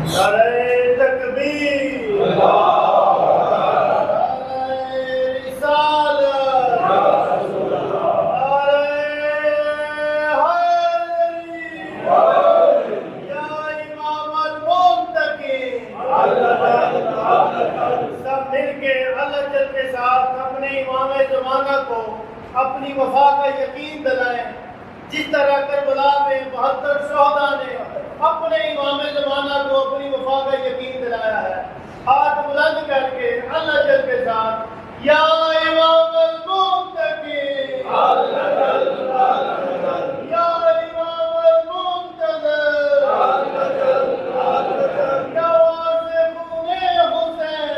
نعرہ تکبیر، سب مل کے اللہ جل کے ساتھ اپنے امام زمانہ کو اپنی وفا کا یقین دلائیں، جس طرح کربلا میں 72 شہداء نے اپنے امام زمانہ کو اپنی وفا کا یقین دلایا ہے۔ ہاتھ بلند کر کے اللہ جل کے ساتھ یا امام المنتقی، یا امام المنتظر، یا واسفون حسین،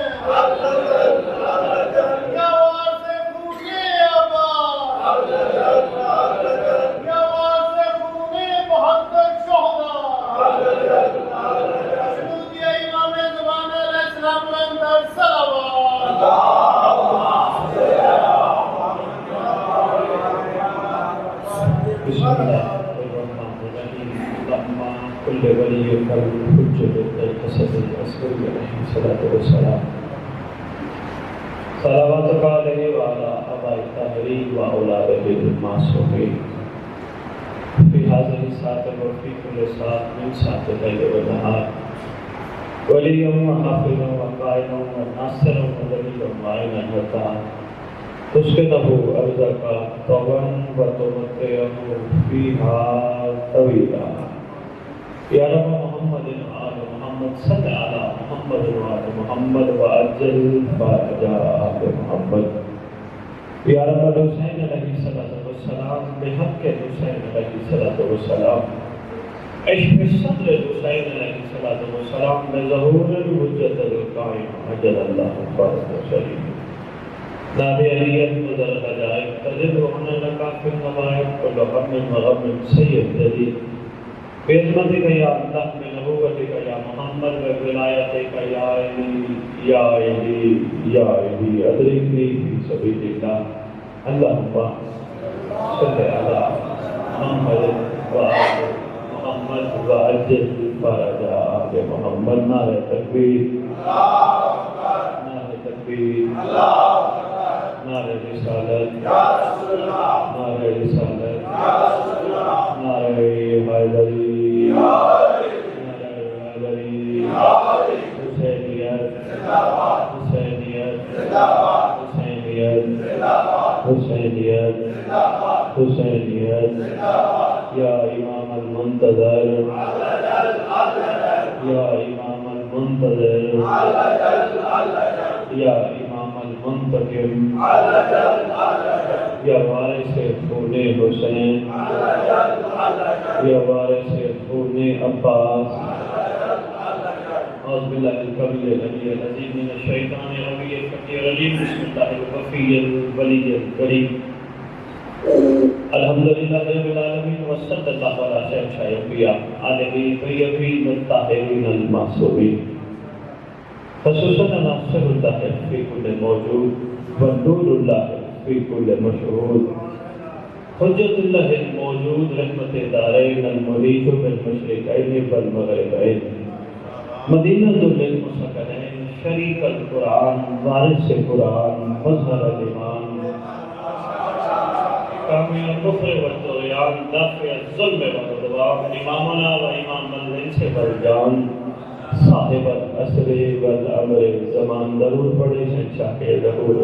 یا واسفون عباس، یا واسفون 72 شہداء، شہود امام زمانہ علیہ السلام اندر صلوات۔ بسم اللہ الرحمن الرحیم۔ اللہم کل ولیک الحجۃ القصد العسکری علیہ الصلوۃ والسلام، صلواتک علیہ وعلی آبائہ الطاہرین و اولادہ المعصومین، فی ہذہ الساعۃ وفی کل ساعۃ من ساعۃ اللیل والنہار، ولیٰ و حافظا و قائدا و ناصرا و دلیلا و معینا و تعانا، تسکنہ ارضک طوعا و تمتعہ فیہا طویلا۔ یا رب محمد آل محمد صلی علی محمد و آل محمد و عجل فرج آل محمد۔ یا رب الحسین علیہ السلام بحق حسین علیہ السلام، عشق صدر حسین علیہ السلام بظہور الحجت القائم عجل اللہ فرج شریف۔ نابِ علیت مدر غجائب تجد وحنا لکا فی النوائب کل غم و غم سید جدید، بعظمتک یا اللہ بنبوتک یا محمد و ولایتک یا علی یا علی یا علی ادرکنی فی سبیل اللہ۔ اللہم صلی علی محمد و آل محمد و عجل فرج آل محمد۔ نعرہ تکبیر، نعرہ تکبیر، نعرہ رسالت، نعرہ رسالت، نعرہ حیدری، نعرہ حیدری، حسینیت، حسینیت، حسینیت، حسینیت، حسینیت۔ یا امام المنتظر، یا امام المنتظر، یا امام المنتقم، یا وارث خون حسین، یا وارث خون عباس۔ اعوذ باللہ الکبیر العلی العظیم من الشیطان الرجیم الفقیر الرجیم، بسم اللہ الوفی الولی الکریم۔ الحمدللہ رب العالمین وصلی اللہ علی شہنشاہ الانبیاء علیہ طیبین الطاہرین المعصومین، خصوصاً ناصر اللہ فی کل موجود ونور اللہ فی کل مشہود، حجت اللہ الموجود رحمت دارین المحیط بالمشرقین والمغربین، مدینہ للمسکنین، شریک القرآن، وارث قرآن، مظہر الایمان، کامی الکفر والطغیان، دافع الظلم والعدوان، امامنا و امام الانس والجان، صاحب العصر والامر زمان۔ درود پڑھے شہنشاہ کے ظہور۔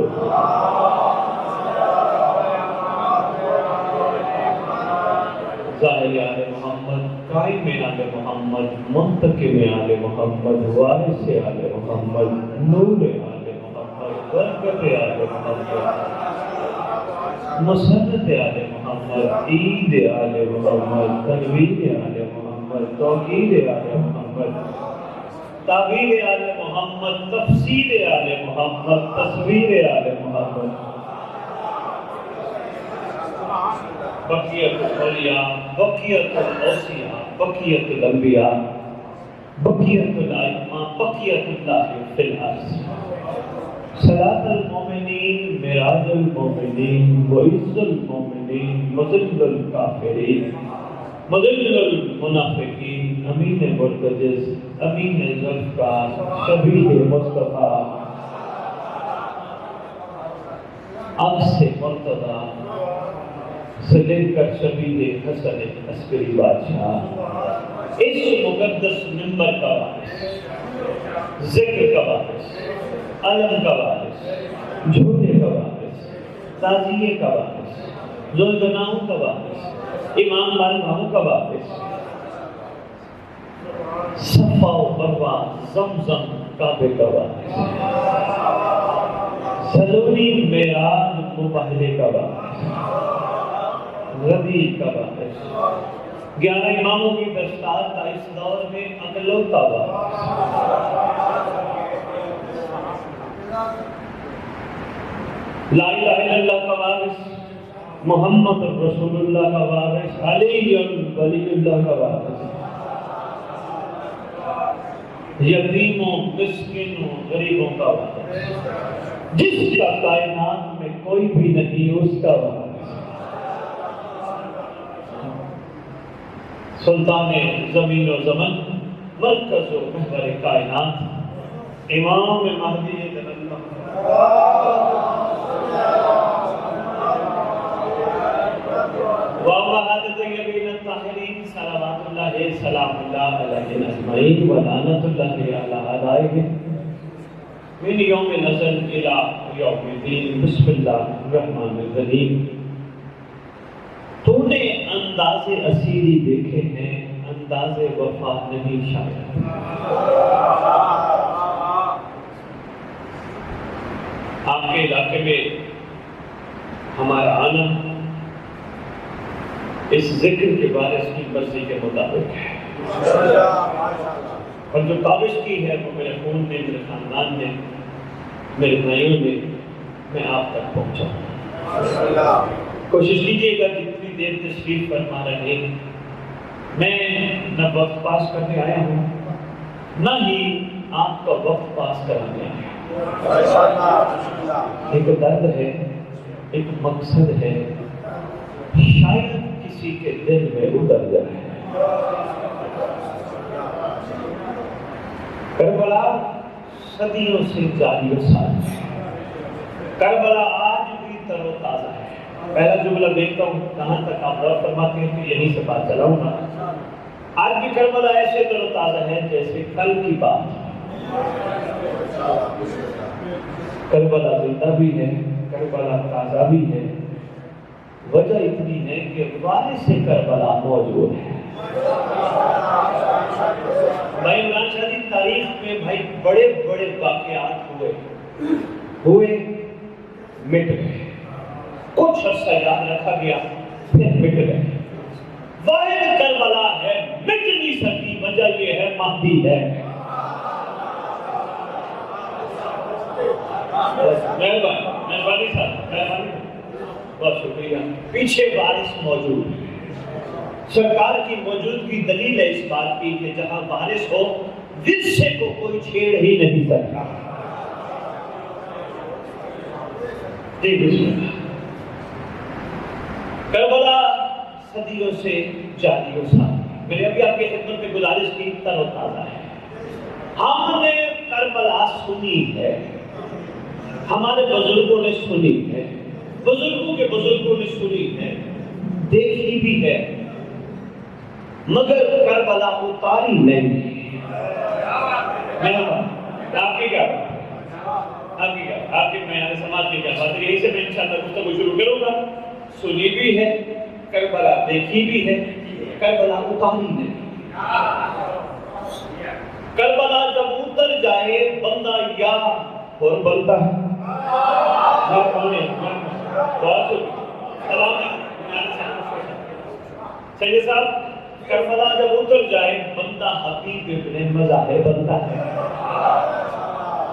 ظاہر آل محمد، قائم آل محمد، منتقم آل محمد، وارث آل محمد، نور آل محمد، برکت آل محمد، مسرت آل محمد، عید آل محمد، تنویر آل محمد، توقیر آل محمد، تعبیر آل محمد، تفسیر آل محمد، تصویر آل محمد، بقیت الاولیاء، بقیت الاوصیاء، بقیت الانبیاء، بقیت الائمہ، بقیت اللہ فی الارض۔ صلاة المومنین، معراج المومنین، وعز المومنین، مذل الکافرین، مذل المنافقین، امین مرتجز، امین ذوالفقار، شبیہ مصطفیٰ، عکس مرتضیٰ سے لے کر شبیہ حسن عسکری بادشاہ، اس مقدس منبر کا وارث، ذکر کا وارث، علم کا وارث، جھوٹے کا وارث، تازیے کا وارث، زلزناؤں کا وارث، امام مالکاؤں کا وارث، صفا و مروہ زمزم کعبے کا وارث، سلونی معراج مباہلے کا وارث، غدیر کا وارث، 11 اماموں کی دستار کا اس دور میں اکلوتا وارث، لا الہ الا اللہ کا وارث، محمد رسول اللہ کا وارث، علی ولی اللہ کا وارث، یتیموں، مسکینوں، غریبوں کا وارث، جس کا کائنات میں کوئی بھی نہیں اس کا وارث، سلطان زمین و زمن، مرکز و محور کائنات، امام مہدی وَوَحَدَ طَيِّبِينَ الطَّاهِرِينَ صلوات اللہ سلام اللہ علیہ اجمعین ولعنت اللہ علی اعدائہم من یوم نزل الی یوم الدین۔ بسم اللہ الرحمن الرحیم۔ تو نے انداز اسیری دیکھے ہیں، انداز وفا نہیں شاید۔ آپ کے علاقے میں ہمارا آنا اس ذکر کے بارے کی مرضی کے مطابق ہے، اور جو کاوش کی ہے وہ میرے خون نے، میرے خاندان نے، میرے بھائیوں نے، میں آپ تک پہنچاؤں۔ کوشش کیجیے گا جتنی دیر تشریف فرما رہے ہیں، میں نہ وقت پاس کرنے آیا ہوں، نہ ہی آپ کا وقت پاس کرانے آیا ہوں۔ ایک درد ہے، ایک مقصد ہے، شاید کسی کے دل میں اتر جائے۔ کربلا صدیوں سے جاری و ساری ہے، کربلا آج بھی تر و تازہ ہے۔ پہلا جملہ دیکھتا ہوں کہاں تک آپ غور فرماتے ہیں، تو یہیں سے بات چلاؤں گا۔ آج بھی کربلا ایسے تر و تازہ ہے جیسے کل کی بات۔ کربلا زندہ بھی ہے، کربلا تازہ بھی ہے۔ وجہ اتنی ہے کہ وارث کربلا موجود ہے۔ بھائی عمران شاہ جی، تاریخ میں بھائی بڑے بڑے واقعات ہوئے مٹ گئے، کچھ عرصہ یاد رکھا گیا پھر مٹ گئے۔ واحد کربلا ہے، مٹ نہیں سکی، وجہ یہ ہے مہدی ہے۔ مہربانی صاحب، مہربانی، بہت شکریہ۔ پیچھے وارث موجود ہے، سرکار کی موجودگی دلیل ہے اس بات کی کہ جہاں وارث ہو ورثے کو کوئی چھیڑ ہی نہیں سکتا۔ جی بسم اللہ۔ کربلا صدیوں سے جاری و ساری، میں نے ابھی آپ کی خدمت میں گزارش کی، تر و تازہ ہے۔ ہم نے کربلا سنی ہے، ہمارے بزرگوں نے سنی ہے، بزرگوں کے بزرگوں نے سنی ہے، دیکھی بھی ہے، مگر کربلا اتاری نہیں۔ آپ کی کیا آپ کی معیار سماج کی کیا بات ہے؟ یہی سے میں انشاءاللہ گفتگو شروع کروں گا۔ سنی بھی ہے، کربلا دیکھی بھی ہے، کربلا اتاری نہیں۔ کربلا جب اتر جائے بندہ یا اور بنتا ہے۔ سید صاحب، کربلا جب اتر جائے بندہ حقیق ابن مزاح بنتا ہے،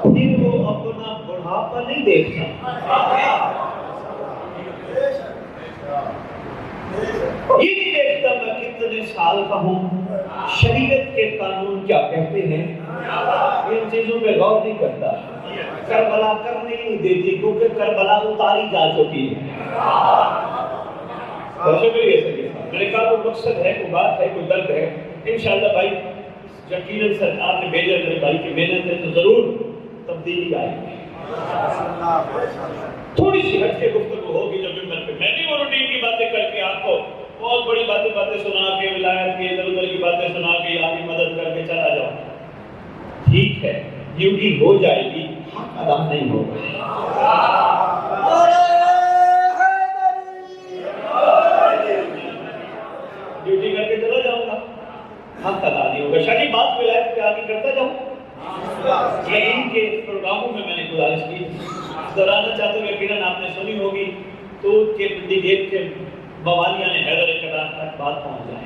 پھر وہ اپنا بڑھاپا نہیں دیکھتا، یہ نہیں دیکھتا میں کتنے سال کا ہوں، شریعت کے قانون کیا کہتے ہیں، ان چیزوں پہ غور نہیں کرتا۔ کربلا کرنے نہیں دیتی کیونکہ کربلا اتاری جا چکی ہے۔ شکریہ سید صاحب. میرے کہا کوئی مقصد ہے، کوئی بات ہے، کوئی درد ہے، انشاءاللہ بھائی یقیناً سرکار نے بھیجا میرے بھائی کی محنت ہے تو ضرور تبدیلی آئے گی. تھوڑی سی ہٹ کے گفتگو ہوگی جب ممبر پہ. میں نہیں وہ روٹین کی باتیں کر کے آپ کو بہت بڑی باتیں سنا کے ولایت کی ادھر ادھر کی باتیں سنا کے آگے مدد کر کے چلا جاؤ. ٹھیک ہے ڈیوٹی ہو جائے گی، حق ادا نہیں ہوگا. ڈیوٹی کر کے چلا جاؤں گا، حق ادا نہیں ہوگا. شاید بات ولایت کے آگے کرتا جاؤں. یہ ان کے پروگراموں میں نے گزارش کی دہرانا چاہتے ہوئے، یقیناً آپ نے سنی ہوگی تو کہ پنڈی گیٹ کے بوالیاں نے حیدر اقتدار تک بات پہنچ جائے.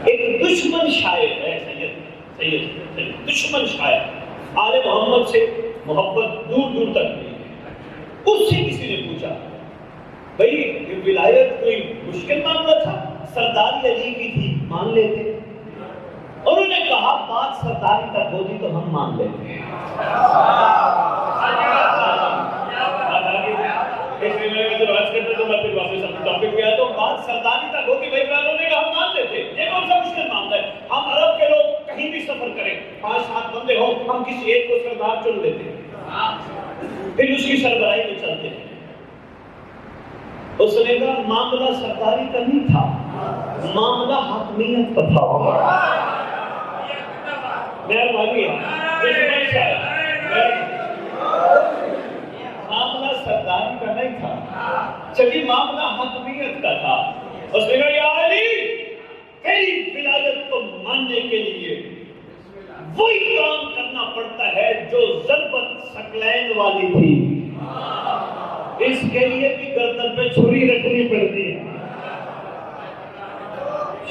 ایک دشمن شاعر ہے سید دشمن شاعر، آل محمد سے محبت دور دور تک نہیں ہے. اس سے کسی نے پوچھا بھئی یہ ولایت کوئی مشکل معاملہ تھا؟ سرداری علی کی تھی، مان لیتے؟ اور انہوں نے کہا بات سرداری تک ہوتی تو ہم مان لیتے ہیں. اس لیے میں جب عرض کرتا تو میں پھر واپس اپنے ٹاپک پہ آیا تو بات سرداری تک ہوتی بھائی برادروں نے کہا ہم مان لیتے. یہ کون سا مشکل معاملہ ہے؟ ہم عرب کے لوگ کہیں بھی سفر کریں، 5-7 بندے ہوں، ہم کسی ایک کو سردار چن لیتے ہیں، پھر اس کی سربراہی میں چلتے ہیں. اس نے کہا معاملہ سرداری کا نہیں تھا، معاملہ حاکمیت کا تھا. مہربانی معاملہ سرداری کا نہیں تھا، چلیے معاملہ حاکمیت کا تھا. اس نے کہا یا علی تیری ولایت کو ماننے کے لیے وہی کام کرنا پڑتا ہے جو ضربت ثقلین والی تھی. اس کے لیے بھی گردن پہ چھری رکھنی پڑتی ہے.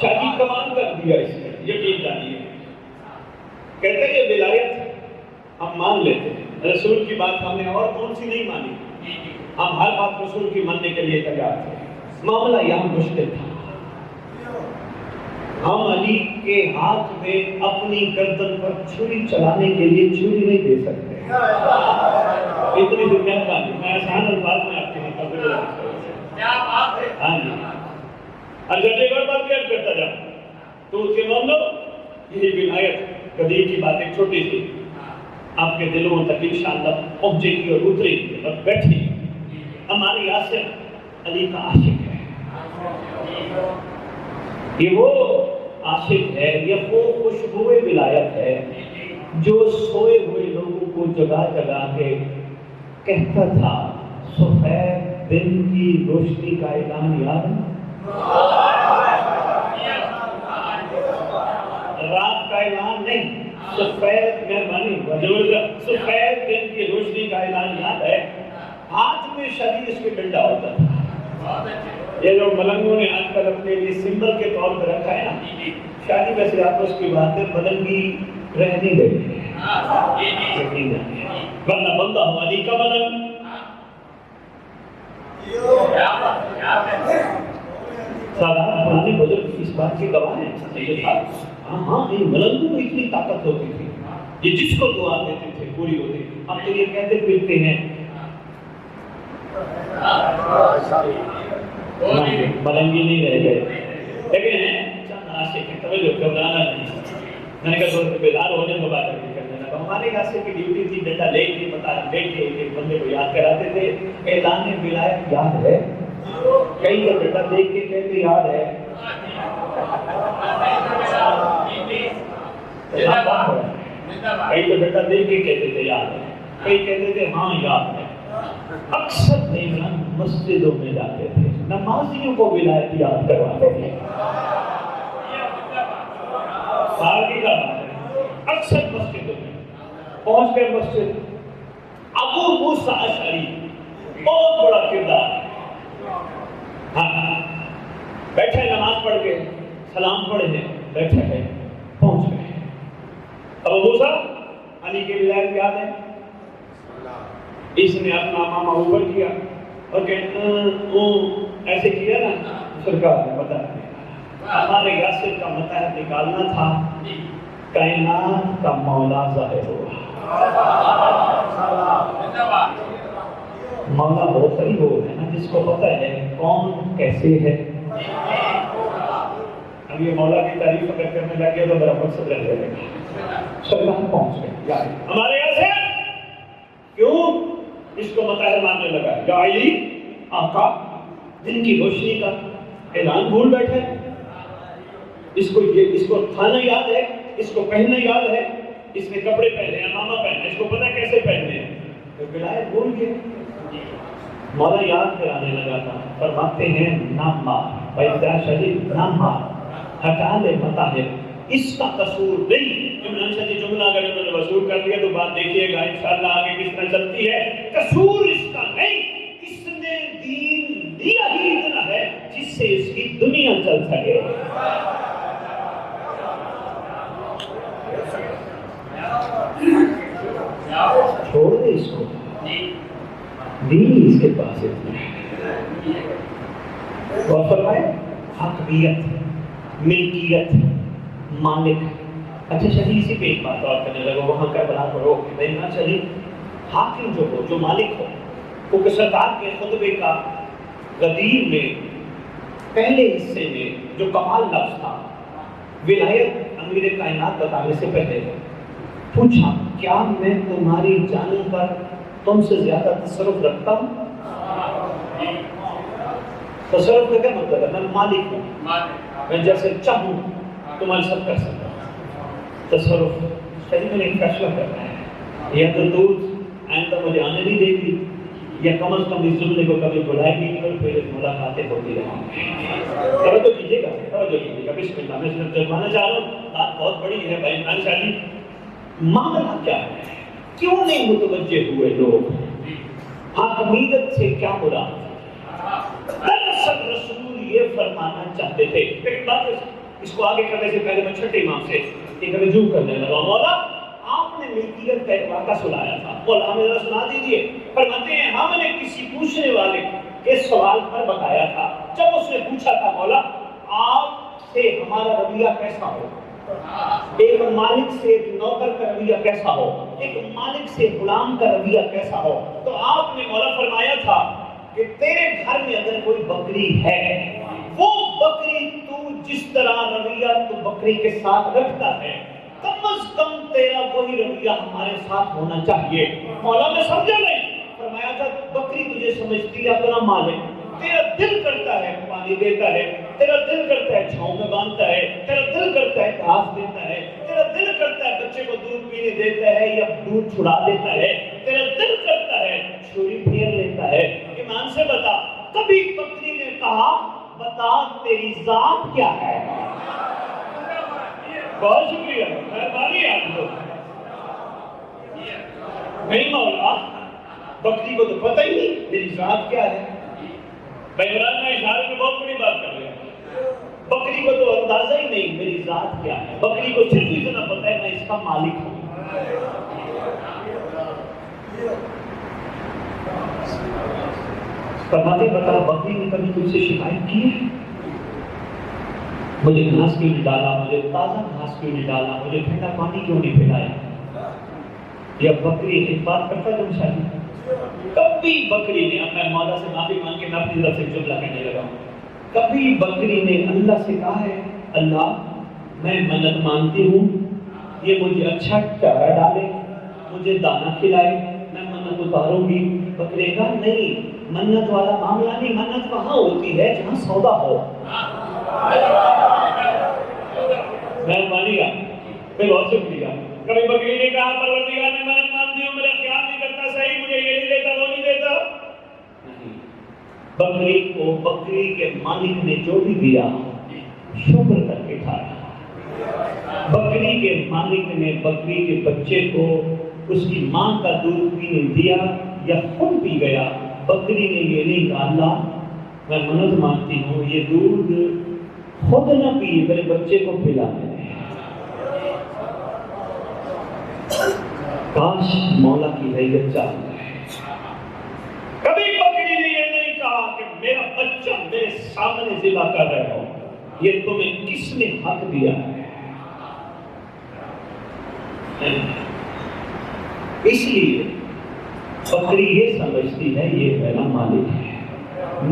شادی کمان کر دیا اس نے. یقین جانیے کہتے ہیں یہ ولایت ہم مان لیتے ہیں، رسول کی بات ہم نے اور کون سی نہیں مانی. ہم ہر بات رسول کی ماننے کے لیے تیار تھے. معاملہ یہاں مشکل تھا. ہم علی کے ہاتھ میں اپنی گردن پر چھری چلانے کے لیے چھری نہیں دے سکتے. اتنی دنیا کا میں آسان الفاظ میں آپ کے لیے ہاں جی. اچھا ایک اور بات کلیئر کرتا جاؤں تو اس کے معاملہ یہ ولایت قدیر کی بات ایک چھوٹی سی آپ کے دلوں تک انشاءاللہ پہنچے گی اور اترے گی اور بیٹھے گی. ہمارے یاسر علی کا عاشق ہے. یہ وہ عاشق ہے، یہ وہ خوشبو ولایت ہے جو سوئے ہوئے لوگوں کو جگا جگا کے کہتا تھا سفید دن کی روشنی کا اعلان یاد ہے؟ رات کا اعلان نہیں، سفید مہربانی سفید دن کی روشنی کا اعلان یاد ہے. ہاتھ میں شدید اس کے ڈنڈا ہوتا تھا. یہ جو ملنگوں نے آج کل اپنے لیے سمبل کے طور پر رکھا ہے نا، شادی میں سے آپ اس کی باتیں ملنگی رہ نہیں گئی ہے. ورنہ بندہ ہماری کا ملنگ. سادات پرانے بزرگ اس بات کے گواہ ہیں. ہاں ان ملنگوں میں اتنی طاقت ہوتی تھی، یہ جس کو دعا دیتے تھے پوری ہوتی. ہم تو یہ کہتے پھرتے ہیں ملنگی نہیں رہ گئے، لیکن ہیں چند عاشق ہیں. توجہ گھبرانا نہیں. میں نے کہا تھوڑا بیدار ہونے کو بات کر دینا. ہمارے عاشق کی ڈیوٹی تھی ڈنڈا لے کے بتا لے کے ایک بندے کو یاد کراتے تھے. اعلان ولایت یاد ہے؟ کئی تو ڈنڈا دیکھ کے کہتے یاد ہے. کئی تو ڈنڈا دیکھ کے کہتے تھے یاد ہے، کئی کہتے تھے ہاں یاد ہے. اکثر ایمان مسجدوں میں جاتے تھے، نمازیوں کو ولایت یاد کرواتے تھے. سارگی کا بات ہے. اکثر مسجدوں میں پہنچ کر مسجد ابو موسیٰ اشعری بہت بڑا کردار ہے. ہاں بیٹھے نماز پڑھ کے سلام پڑھے ہیں، بیٹھے ہیں پہنچ گئے. ابو موسیٰ علی کی ولایت یاد ہے؟ اس نے اپنا ماما اوپر کیا اور ایسے کیا نا، سرکار نے بتا دیا ہمارے یاسر کا متحد نکالنا تھا، کائنات کا مولا ظاہر ہوا. مولا بہت صحیح ہو ہے نا، جس کو پتہ ہے کون کیسے ہے. اب یہ مولا کی تعریف اگر کرنے لگے تو میرا مقصد رہ جائے گا. شرکت پہنچ گئے ہمارے یہاں سے کیوں اس کو مطالعہ ماننے لگا. یا علی آقا دن کی روشنی کا اعلان بھول بیٹھے. اس کو کھانا یاد ہے, اس کو پہننا یاد ہے, اس نے کپڑے پہنے امامہ پہنے, اس کو پتہ کیسے پہننے ہیں, تو ولایت بھول گئے. مولا یاد کرانے لگا تھا. فرماتے ہیں نام مار پیدا شریف نام مار ہٹا لے مطالب, اس کا قصور نہیں. عمران شاہ جی جملہ اگر انہوں نے وصول کر دیا تو بات دیکھیے گا انشاءاللہ آگے کس طرح چلتی ہے. قصور اس کا نہیں, اس نے دین دیا ہی اتنا ہے جس سے اس کی دنیا چل سکے. چھوڑ دے اس کو, دین اس کے پاس اتنا ہے. اور فرمائے حقیقت, ملکیت, مالک. اچھا شریف اسی پہ ایک بات اور کرنے لگا. وہاں کربلا کو روک کے نہ چلی. حاکم جو ہو, جو مالک ہو, وہ سرکار کے خطبے کا غدیر میں پہلے حصے میں جو کمال لفظ تھا, ولایت امیر کائنات بتانے سے پہلے پوچھا کیا میں تمہاری جانوں پر تم سے زیادہ تصرف رکھتا ہوں؟ تصرف کا کیا مطلب ہے؟ میں مالک ہوں, میں جیسے چاہوں تمہارے سب کر سکتا ہوں. تصرف شریف میں ایک فیصلہ کرنا ہے, یا تو دودھ آئندہ مجھے آنے نہیں دے گی, یا کم از کم اس جملے کو کبھی بلائے گی اور پھر ملاقاتیں ہوتی رہیں گی. توجہ کیجیے گا, توجہ کیجیے گا. بسم اللہ. میں صرف جذبانا چاہ رہا ہوں, بات بہت بڑی ہے بھائی عمران شاہ جی. معاملہ کیا ہے, کیوں نہیں متوجہ ہوئے لوگ؟ حاکمیت سے کیا مراد؟ دراصل رسول یہ فرمانا چاہتے تھے. ایک بات اس کو آگے کرنے سے پہلے میں چھٹے امام سے ایک رجوع کرنے لگا. مولا آپ نے ملکیت کا ایک واقعہ سنایا تھا, مولا ہمیں ذرا سنا دیجیے. فرماتے ہیں ہم نے کسی پوچھنے والے کے سوال پر بتایا تھا. جب اس نے پوچھا تھا مولا آپ سے ہمارا رویہ کیسا ہو, ایک مالک سے ایک نوکر کا رویہ کیسا ہو, ایک مالک سے غلام کا رویہ کیسا ہو, تو آپ نے مولا فرمایا تھا کہ تیرے گھر میں اگر کوئی بکری ہے, وہ بکری تو جس طرح رویہ تو بکری کے ساتھ رکھتا ہے, کم از کم تیرا وہی رویہ ہمارے ساتھ ہونا چاہیے. مولا میں سمجھا نہیں. فرمایا تھا بکری تجھے سمجھتی ہے اپنا مالک, تیرا دل کرتا ہے پانی دیتا ہے, تیرا دل کرتا ہے چھاؤں میں باندھتا ہے, تیرا دل کرتا ہے گھاس دیتا ہے, تیرا دل کرتا ہے بچے کو دودھ پینے دیتا ہے یا دودھ چھڑا دیتا ہے, تیرا دل کرتا ہے چھری پھیر لیتا ہے. ایمان سے بتا, کبھی بکری نے کہا بتا تیری ذات کیا ہے؟ بہت شکریہ, مہربانی آپ کو. نہیں مولا, بکری کو تو پتہ ہی نہیں میری ذات کیا ہے. بھائی عمران میں اشارے میں بہت بڑی بات کر رہے ہیں. بکری کو تو اندازہ ہی نہیں میری ذات کیا ہے. بکری کو صرف اتنا پتہ ہے میں اس کا مالک ہوں. فرماتے بتا بکری نے کبھی تجھ سے شکایت کی ہے؟ مجھے گھاس کیوں نہیں ڈالا, مجھے تازہ گھاس کیوں نہیں ڈالا, مجھے ٹھنڈا پانی کیوں نہیں پلایا؟ یا بکری ایک بات کرتا تم شاید کبھی بکری نے, اب میں مولا سے معافی مانگ کے میں اپنی طرف سے جملہ کہنے لگا ہوں, کبھی بکری نے اللہ سے کہا ہے اللہ میں منت مانتی ہوں یہ مجھے اچھا چارہ ڈالے, مجھے دانا کھلائے, میں منت اتاروں گی؟ بکرے کا نہیں, منت والا معاملہ نہیں, منت وہاں ہوتی ہے جہاں سودا ہو. مہربانی کا بہت شکریہ. کبھی بکری نے کہا پروردگار میں منت مانتی ہوں, میرا خیال نہیں کرتا صحیح, مجھے یہ نہیں دیتا وہ نہیں دیتا. نہیں, بکری کو بکری کے مالک نے جو بھی دیا شکر کر کے کھایا. بکری کے مالک نے بکری کے بچے کو اس کی ماں کا دودھ پینے دیا یا خود پی گیا. بکری نے یہ نہیں کہا اللہ میں منت مانتی ہوں یہ دودھ خود نہ پیے میرے بچے کو پلا دے. کاش مولا کی رعیت چاہ جائے. کبھی بکری نے یہ نہیں کہا کہ میرا بچہ میرے سامنے ذبح کر رہے ہو, یہ تمہیں کس نے حق دیا ہے؟ اس لیے بکری یہ سمجھتی ہے یہ میرا مالک ہے,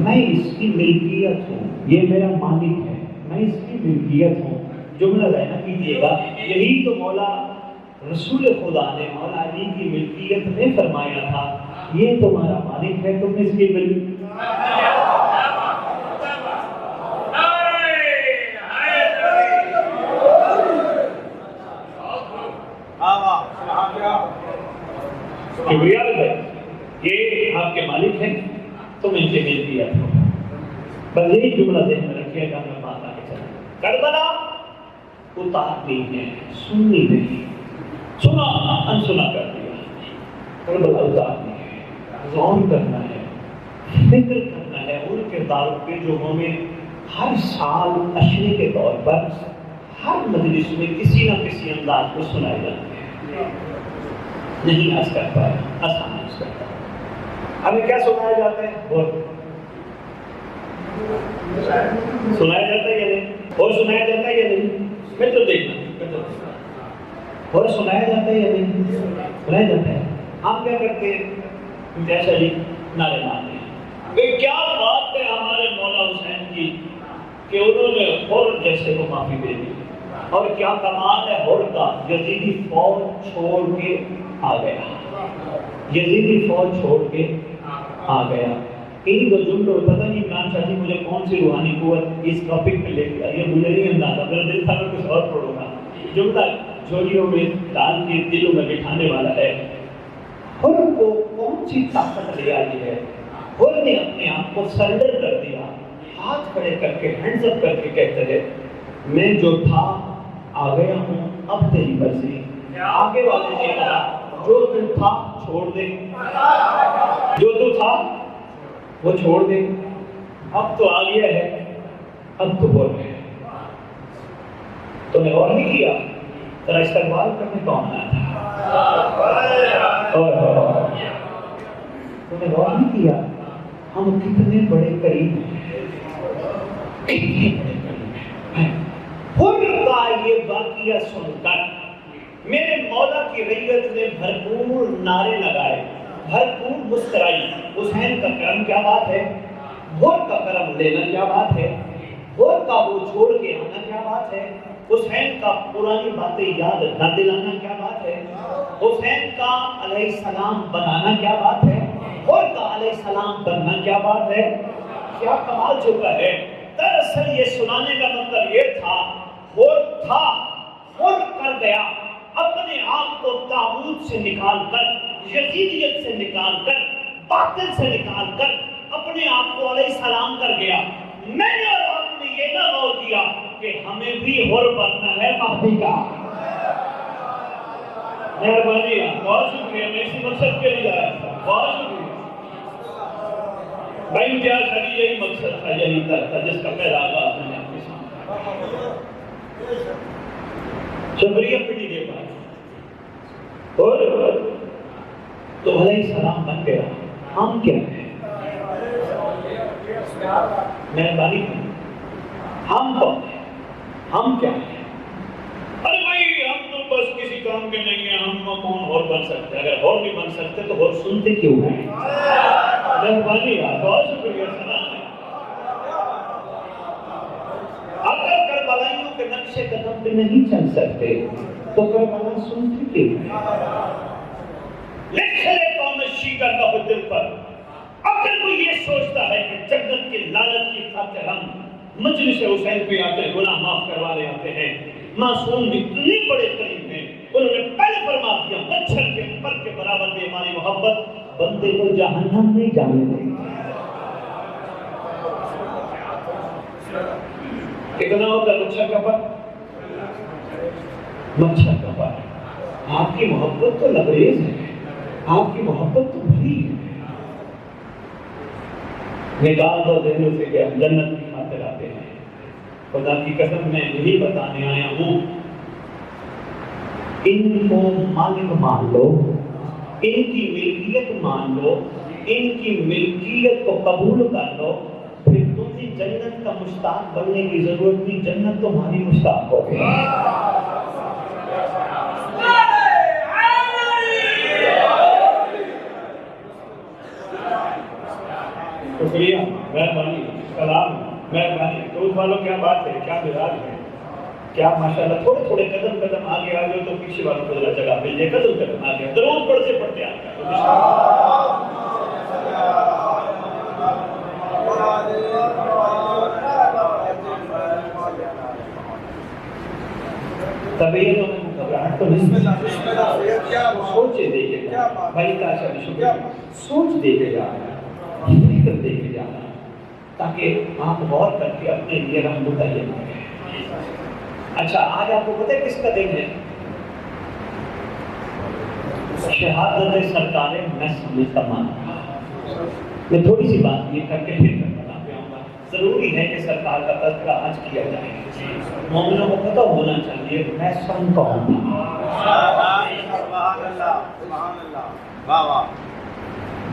میں اس کی ملکیت ہوں, یہ میرا مالک ہے, میں اس کی ملکیت ہوں. جملہ ذہن کیجیے گا, یہی تو مولا رسول خدا نے مولا علی کی ملکیت میں فرمایا تھا, یہ تمہارا مالک ہے, تم اس کی ملک. یہ آپ کے مالک ہیں, تم ان کے ملکیت ہو. بس یہی جملہ ذہن میں رکھیے گا, میں بات آگے چلیں. کربلا اتارنی ہے, سننی نہیں. سنا انسنا کر دیا. کربلا اتارنی ہے, غور کرنا ہے, فکر کرنا ہے ان کرداروں پہ جو ہمیں ہر سال عشرے کے طور پر ہر مجلس میں کسی نہ کسی انداز میں سنائے جاتے ہیں. نہیں عرض کر پائے, آسان عرض کرتا ہے. ہمیں کیا سنایا جاتا ہے؟ بہت سنایا جاتا ہے یا نہیں؟ اور سنایا جاتا ہے یا نہیں؟ میں تو دیکھنا اور سنایا جاتا ہے یا نہیں؟ سنایا جاتا ہے. ہم کیا کرتے ہیں؟ جیسا جی نعرے مارتے ہیں. بھئی کیا بات ہے ہمارے مولا حسین کی کہ انہوں نے ہور جیسے کو معافی دے دی, اور کیا کمال ہے ہور کا, یزیدی فوج چھوڑ کے آ گیا. یزیدی فوج چھوڑ کے آ گیا. ان دو جملوں پتہ نہیں عمران شاہ جی مجھے کون سی روحانی قوت اس ٹاپک پہ لے کے آئی ہے, مجھے نہیں اندازہ. میرا دل تھا میں کچھ اور پڑھوں گا. جملہ جھولیوں میں ڈال کے دلوں میں بٹھانے والا ہے. ہر کو کون سی طاقت لے آئی ہے؟ ہر نے اپنے آپ کو سرنڈر کر دیا, ہاتھ کھڑے کر کے ہینڈز اپ کر کے کہتے ہیں میں جو تھا آ گیا ہوں, اب تیری مرضی. آگے والے نے کہا جو تو تھا چھوڑ دے, جو تو تھا وہ چھوڑ دے, اب تو آ گیا ہے, اب تو بول رہے ہیں. تو نے غور نہیں کیا ذرا استقبال کرنے کون آیا تھا؟ تو نے غور نہیں کیا ہم کتنے بڑے قریب ہیں, کتنے بڑے قریب ہیں. خود کا یہ واقعہ سن کر میرے مولا کی رعیت نے بھرپور نعرے لگائے, بھرپور مسکرائی. حسین کا کرم کیا بات ہے, غور کا کرم لینا کیا بات ہے, غور کا وہ چھوڑ کے آنا کیا بات ہے, حسین کا پرانی باتیں یاد نہ دلانا کیا بات ہے, حسین کا علیہ السلام بنانا کیا بات ہے, غور کا علیہ السلام بننا کیا بات ہے. کیا کمال چکا ہے. دراصل یہ سنانے کا مطلب یہ تھا, غور تھا, غور کر گیا, اپنے آپ کو طاغوت سے نکال کر, یزیدیت سے نکال کر, باطل سے نکال کر اپنے آپ کو علیہ السلام کر گیا. میں نے اور آپ نے یہ نہ غور کیا کہ ہمیں بھی حر بننا ہے مہدی کا. مہربانی, بہت شکریہ, میں اسی مقصد کے لیے آیا تھا. بہت شکریہ بھائی. امتیاز علی یہی مقصد تھا, یہی تھا جس کا پہلا آغاز میں نے آپ کے سامنے. شکریہ پٹی کے پاس. اور تو علیہ السلام بن گیا. ہم کیا ہیں؟ مہربانی, ہم کون ہیں, ہم کیا ہیں؟ ارے بھائی ہم تو بس کسی کام کے نہیں ہیں, ہم کون اور بن سکتے ہیں؟ اگر اور نہیں بن سکتے تو اور سنتے کیوں ہیں؟ مہربانی, بہت شکریہ. اگر کربلائیوں کے نقشے قدم پہ نہیں چل سکتے تو کربلا سنتے کیوں ہیں؟ لکھ لے قوم شیعہ کا دل پر. اگر کوئی یہ سوچتا ہے کہ جنت کے لالچ کی خاطر ہم مجلس حسین پہ آتے ہیں, گناہ معاف کروانے آتے ہیں, معصوم اتنے بڑے قریب ہیں, انہوں نے پہلے فرما دیا مچھر کے پر کے برابر بھی ہماری محبت بندے کو جہنم نہیں جانے دے گی. کتنا ہوتا ہے مچھر کا پر؟ مچھر کا پر. آپ کی محبت تو لبریز ہے, آپ کی محبت تو بھری ہے. نکال دو ذہنوں سے کہ ہم جنت کی خاطر آتے ہیں. خدا کی قسم میں یہی بتانے آیا ہوں, ان کو مالک مان لو, ان کی ملکیت مان لو, ان کی ملکیت کو قبول کر لو, پھر تمہیں جنت کا مشتاق بننے کی ضرورت نہیں, جنت تمہاری مشتاق ہو گئی. شکریہ, مہربانی, سلام, مہربانی. دوست والوں کیا بات ہے, کیا کیا ماشاءاللہ تھوڑے تھوڑے قدم قدم آگے آ گئے تو پیچھے والوں کو ذرا جگہ مل جائے، قدم قدم آگے درود پڑھتے پڑھتے آ گئے. طبیعتوں میں گھبراہٹ تو نہیں، سوچے دیکھے گا بھائی کا شکر، سوچ دیکھے جا رہا ہے، فکر دیکھے جا رہا ہے، تاکہ آپ غور کر کے اپنے لیے رحم متعین کریں. اچھا آج آپ کو پتہ ہے کس کا دن ہے؟ شہادت سرکار میں تمام. میں تھوڑی سی بات یہ کر کے پھر بتا پہ آؤں گا. ضروری ہے کہ سرکار کا تذکرہ آج کیا جائے. مومنوں کو پتہ ہونا چاہیے میں سن کون تھا.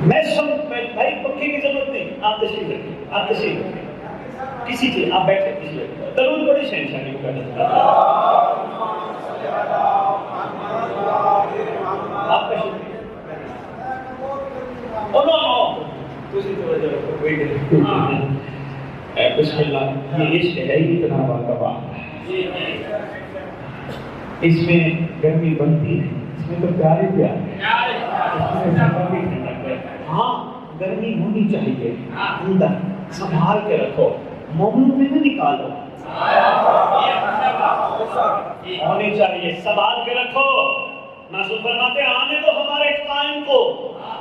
میں سن بھائی پکے کی ضرورت نہیں، آپ تشریف رکھیے، آپ تشریف رکھیے، کسی چیز آپ بیٹھے کسی رکھیے درود بڑی شہنشاہی کو کر آپ کا شکریہ. بسم اللہ. یہ عشق ہے ہی اتنا باقبا، اس میں گرمی بنتی ہے، اس میں تو پیارے پیار ہے. ہاں گرمی ہونی چاہیے اندر، سنبھال کے رکھو، مومنوں میں نہ نکالو. ہونی چاہیے، سنبھال کے رکھو. ناصر فرماتے ہیں آنے دو ہمارے قائم کو،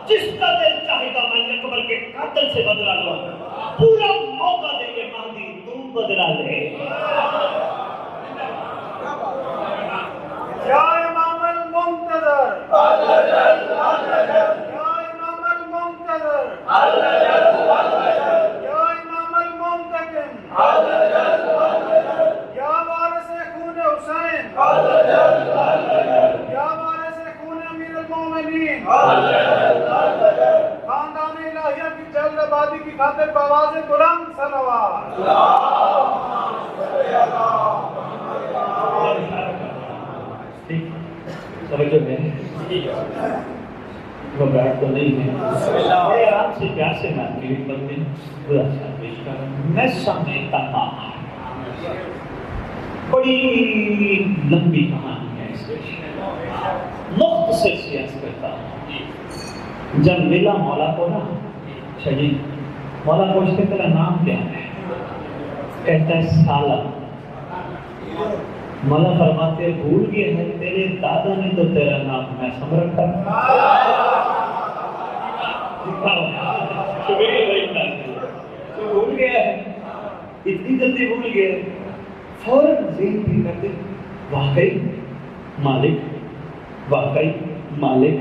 جس کا دل چاہے گا میں اکبر کے قاتل سے بدلہ لوں. پورا موقع دیں گے مہدی تو بدلہ لے. یا امام المنتظر، یا امام المنتظر، یا امام المنتقم، یا وارث خون حسین، یا وارث خون امیر المومنین، خاندان الہیہ کی جلد آبادی کی خاطر بآواز بلند صلوات. توجہ ہے، گھبراہٹ تو نہیں ہے. بڑے آرام سے پیار سے میں آپ کی خدمت میں خدا سے پیش کر رہا ہوں. میں سمجھتا ہوں بڑی لمبی کہانی ہے اس میں، مختصر سی عرض کرتا ہوں. جب ملا مولا کو نا، اچھا جی مولا پوچھتے تیرا نام کیا ہے؟ کہتا ہے سالہ. مولا فرماتے بھول گئے ہیں تیرے دادا نے تو تیرا نام میں سم رکھا. تو بھول گیا ہے، اتنی جلدی بھول گئے. فوراً ذہن بھی کرتے واقعی مالک، واقعی مالک.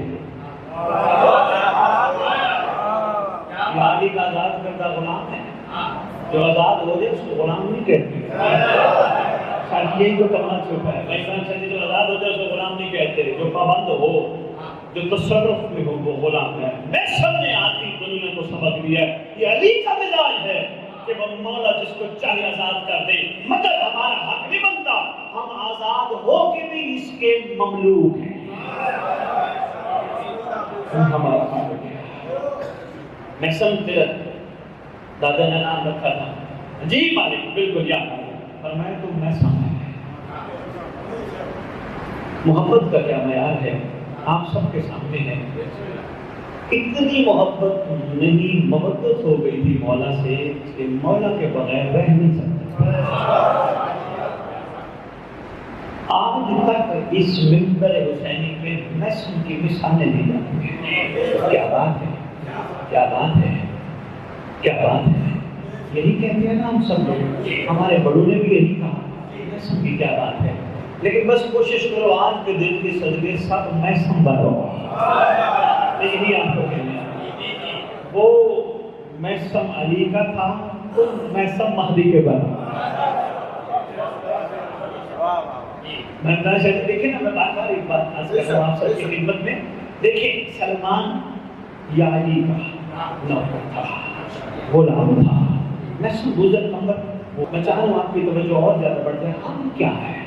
مالک آزاد کردہ غلام ہے، جو آزاد ہو جائے اس کو غلام نہیں کہتے. یہی تو کرنا چھوٹا ہے. جو آزاد ہو جائے اس کو غلام نہیں کہتے، جو پابند ہو، جو تصرف میں ہو وہ غلام ہے. میں سب نے آتی دنیا کو سبق دیا ہے. یہ علی کا مزاج ہے کہ وہ مولا جس کو چاہے آزاد کر دے، مگر ہمارا حق نہیں بنتا ہم آزاد ہو کے بھی اس کے مملوک ہیں. ہمارا حق ہے. میں سمجھتے دادا نے نام رکھا تھا جی مالک، بالکل یا فرمایا تو میں سمجھ. محبت کا کیا معیار ہے آپ سب کے سامنے ہے. اتنی محبت نہیں، محبت ہو گئی تھی مولا سے کہ مولا کے بغیر رہ نہیں سکتا. آج تک اس منبر حسینی پہ نسل کی مثالیں دی جاتی ہیں. کیا بات ہے، کیا بات ہے، کیا بات ہے. یہی کہتے ہیں نا ہم سب لوگ، ہمارے بڑوں نے بھی یہی کہا نسل کی کیا بات ہے. لیکن بس کوشش کرو آج کے دن کے صدقے سب میں سنبھالو. یہی آپ کو کہنا ہے. وہ میسم علی کا تھا، تم میسم مہدی کے بنا. میں دیکھیں نا، میں بار بار ایک بات عرض کر رہا ہوں آپ سب کی خدمت میں. دیکھیں سلمان یا علی کا نوکر تھا، غلام تھا. میسم گزر نمبر میں چاہ رہا ہوں آپ کی توجہ اور زیادہ بڑھ جائے. ہم کیا ہیں؟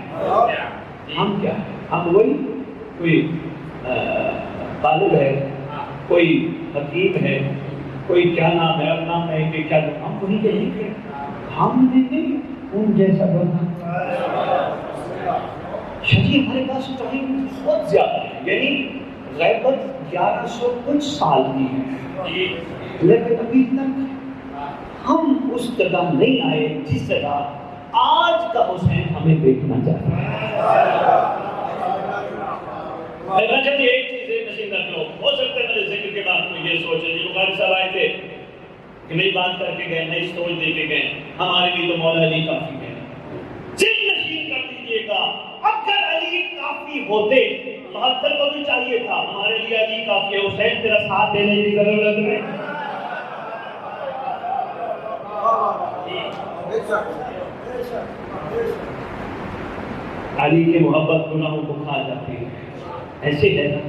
ہم کیا ہیں؟ ہم وہی کوئی طالب ہے، کوئی حکیم ہے، کوئی کیا نام ہے، اب نام ہے کہ کیا نام، ہم وہی کے نہیں. ہم نے نہیں ان جیسا بنا. شجی ہمارے پاس ٹائم بہت زیادہ ہے، یعنی غیبت 1100 کچھ سال کی ہے، لیکن ابھی تک ہم اس جگہ نہیں آئے جس جگہ آج کا حسین ہمیں دیکھنا چاہتا ہے۔ میں چاہتی ایک چیز نشین رکھ لو، ہو سکتا ہے میرے ذکر کے بعد میں یہ سوچے جو بخاری صاحب آئے تھے کہ نئی بات کر کے گئے، نئی سوچ دے کے گئے، ہمارے لیے تو مولا علی کافی ہے۔ ذہن نشین کر دیجیے گا، اگر علی کافی ہوتے 72 کو بھی چاہیے تھا، ہمارے لیے علی کافی ہے، حسین تیرا ساتھ دینے کی ضرورت ہے۔ علی کی محبت گناہوں کو کھا جاتی ہے، ایسے ہے نا۔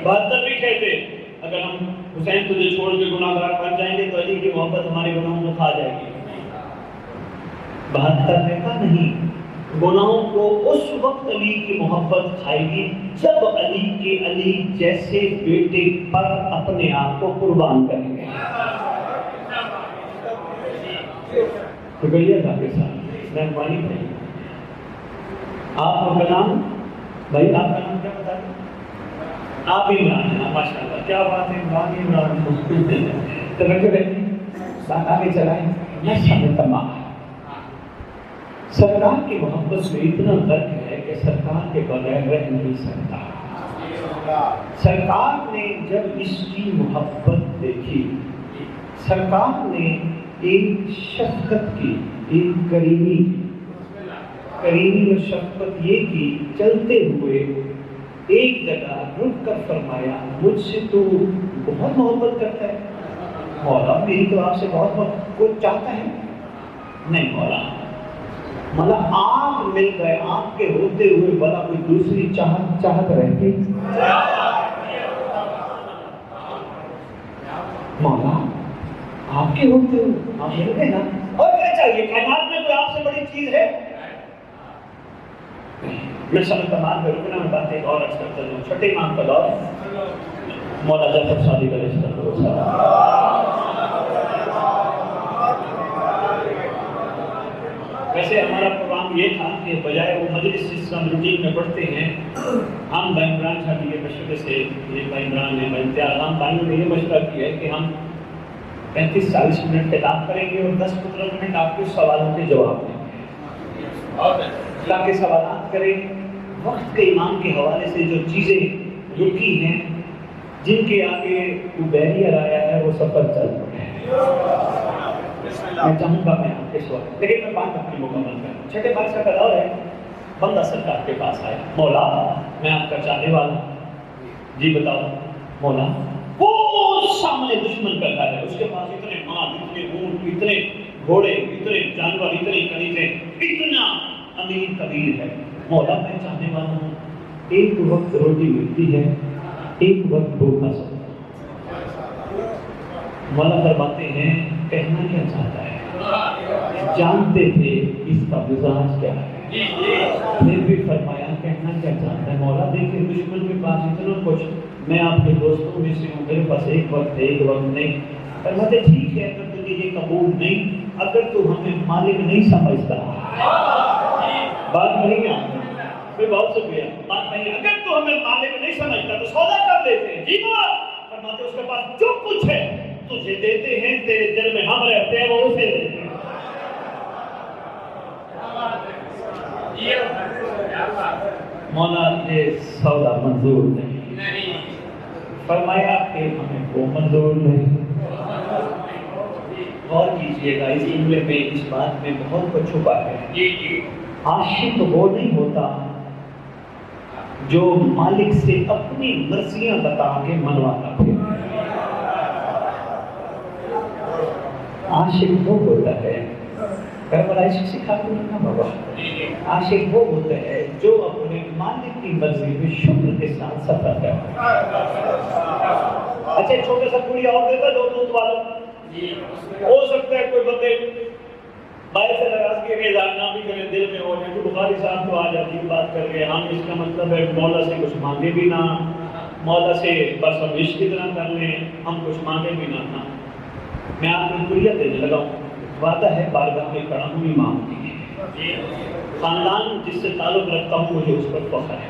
72 بھی کہتے اگر ہم حسین تجھے چھوڑ کے گناہگار بن جائیں گے تو علی کی محبت ہمارے گناہوں کو کھا جائے گی۔ 72 نے کہا نہیں، گناہوں کو اس وقت علی کی محبت کھائے گی جب علی کے علی جیسے بیٹے پر اپنے آپ کو قربان کریں گے۔ شکریہ صاحب کے ساتھ مہربانی بھائی، آپ کا نام بھائی، آپ کا نام کیا بتائیں؟ آپ عمران ہیں، ماشاء اللہ، کیا بات ہے، عمران توجہ رہی، بات آگے چلائیں۔ میں تمام سرکار کی محبت میں اتنا غرق ہے کہ سرکار کے بغیر رہ نہیں سکتا۔ سرکار نے جب اس کی محبت دیکھی، سرکار نے ایک شفقت کی، ایک کریمی اور شفقت یہ کی، چلتے ہوئے ایک جگہ رک کر فرمایا مجھ سے تو بہت محبت کرتا ہے مولا، میری تو آپ سے بہت محبت، کوئی چاہتا ہے؟ نہیں مولا، مطلب آپ مل گئے، آپ کے ہوتے ہوئے بلا کوئی دوسری چاہت رہتی؟ مولا آپ کے ہوتے ہوئے آپ مل گئے نا، اور کیا چاہیے؟ کائنات میں کوئی آپ سے بڑی چیز ہے؟ میں سمجھتا مان پہ رکنا، میں بات ایک اور عرض کرتا ہوں۔ چھٹے امام کا دور، مولا جعفر صادق علیہ السلام۔ ویسے ہمارا پروگرام یہ تھا کہ بجائے وہ مجلس جس کا روٹین میں پڑھتے ہیں، ہم بھائی عمران صاحب کے مشورے سے، یہ بھائی عمران نے، بھائی امتیاز ہم بھائیوں نے یہ مشورہ کیا ہے کہ ہم 35-40 منٹ خطاب کریں گے اور 10-15 منٹ آپ کے سوالوں کے جواب دیں گے، تاکہ سوالات کریں۔ وقت کے امام کے حوالے سے جو چیزیں رکی ہیں، جن کے آگے وہ بیریئر آیا ہے، وہ سفر چل رہا ہے۔ میں چاہوں گا میں آپ کے سوال، لیکن میں بات اپنی مکمل کروں۔ چھٹے بادشاہ کا دور ہے، بندہ سرکار کے پاس آیا، مولا میں آپ کا چاہنے والا ہوں، جی بتاؤ مولا۔ وہ سامنے دشمن کا گھر ہے، اس کے پاس اتنے مال، اتنے اونٹ، اتنے گھوڑے، اتنے جانور، اتنے کنیزیں، اتنا امیر کبیر ہے۔ مولا میں چاہنے والا ہوں، ایک وقت روٹی ملتی ہے، ایک وقت بھوکا سوتا ہوں۔ مولا فرماتے ہیں کہنا کیا چاہتا ہے؟ جانتے تھے اس کا مزاج کیا ہے، پھر بھی فرمایا کہنا کیا چاہتا ہے؟ مولا دیکھیں دشمن کے پاس اتنا کچھ، میں آپ کے دوستوں میں سے ہوں، میرے پاس ایک وقت ہے، ایک وقت نہیں۔ فرماتے ٹھیک ہے، اگر تجھے یہ قبول نہیں، اگر تو ہمیں مالک نہیں سمجھتا، بات نہیں آپ نے، میں بہت شکریہ، بات نہیں، اگر تو ہمیں مالک نہیں سمجھتا تو سودا کر لیتے ہیں، جی مولا۔ فرماتے اس کے پاس جو کچھ ہے تجھے دیتے ہیں، تیرے دل میں ہم رہتے ہیں، وہ اسے دیتے ہیں۔ مولا یہ سودا منظور نہیں، فرمایا کہ ہمیں وہ منظور نہیں۔ غور کیجئے گا اس جملے میں، اس بات میں بہت کچھ چھپا ہے۔ عاشق وہ نہیں ہوتا جو مالک سے اپنی مرضیاں بتا کے منواتا پھر، عاشق وہ ہوتا ہے، کربلا عشق سکھاتے ہیں نا بابا، عاشق وہ ہوتا ہے جو اپنے مالک کی مرضی میں شکر کے ساتھ سفر کرتا ہے۔ اچھا چھوٹے سا کڑی اور دیتا دو دودھ والا، ہو سکتا ہے کوئی بندے باعث ناراضگی کے اظہار نہ بھی کرے، دل میں ہو جائے کہ بخاری صاحب تو آج عجیب بات کر گئے، ہم اس کا مطلب ہے مولا سے کچھ مانگے بھی نہ، مولا سے بس ہم عشق اتنا کر لیں، ہم کچھ مانگے بھی نہ تھا۔ میں آپ کو کلیہ دینے لگا ہوں، وعدہ ہے بارگاہ میں کھڑا ہوں امام کی، خاندان جس سے تعلق رکھتا ہوں مجھے اس پر فخر ہے.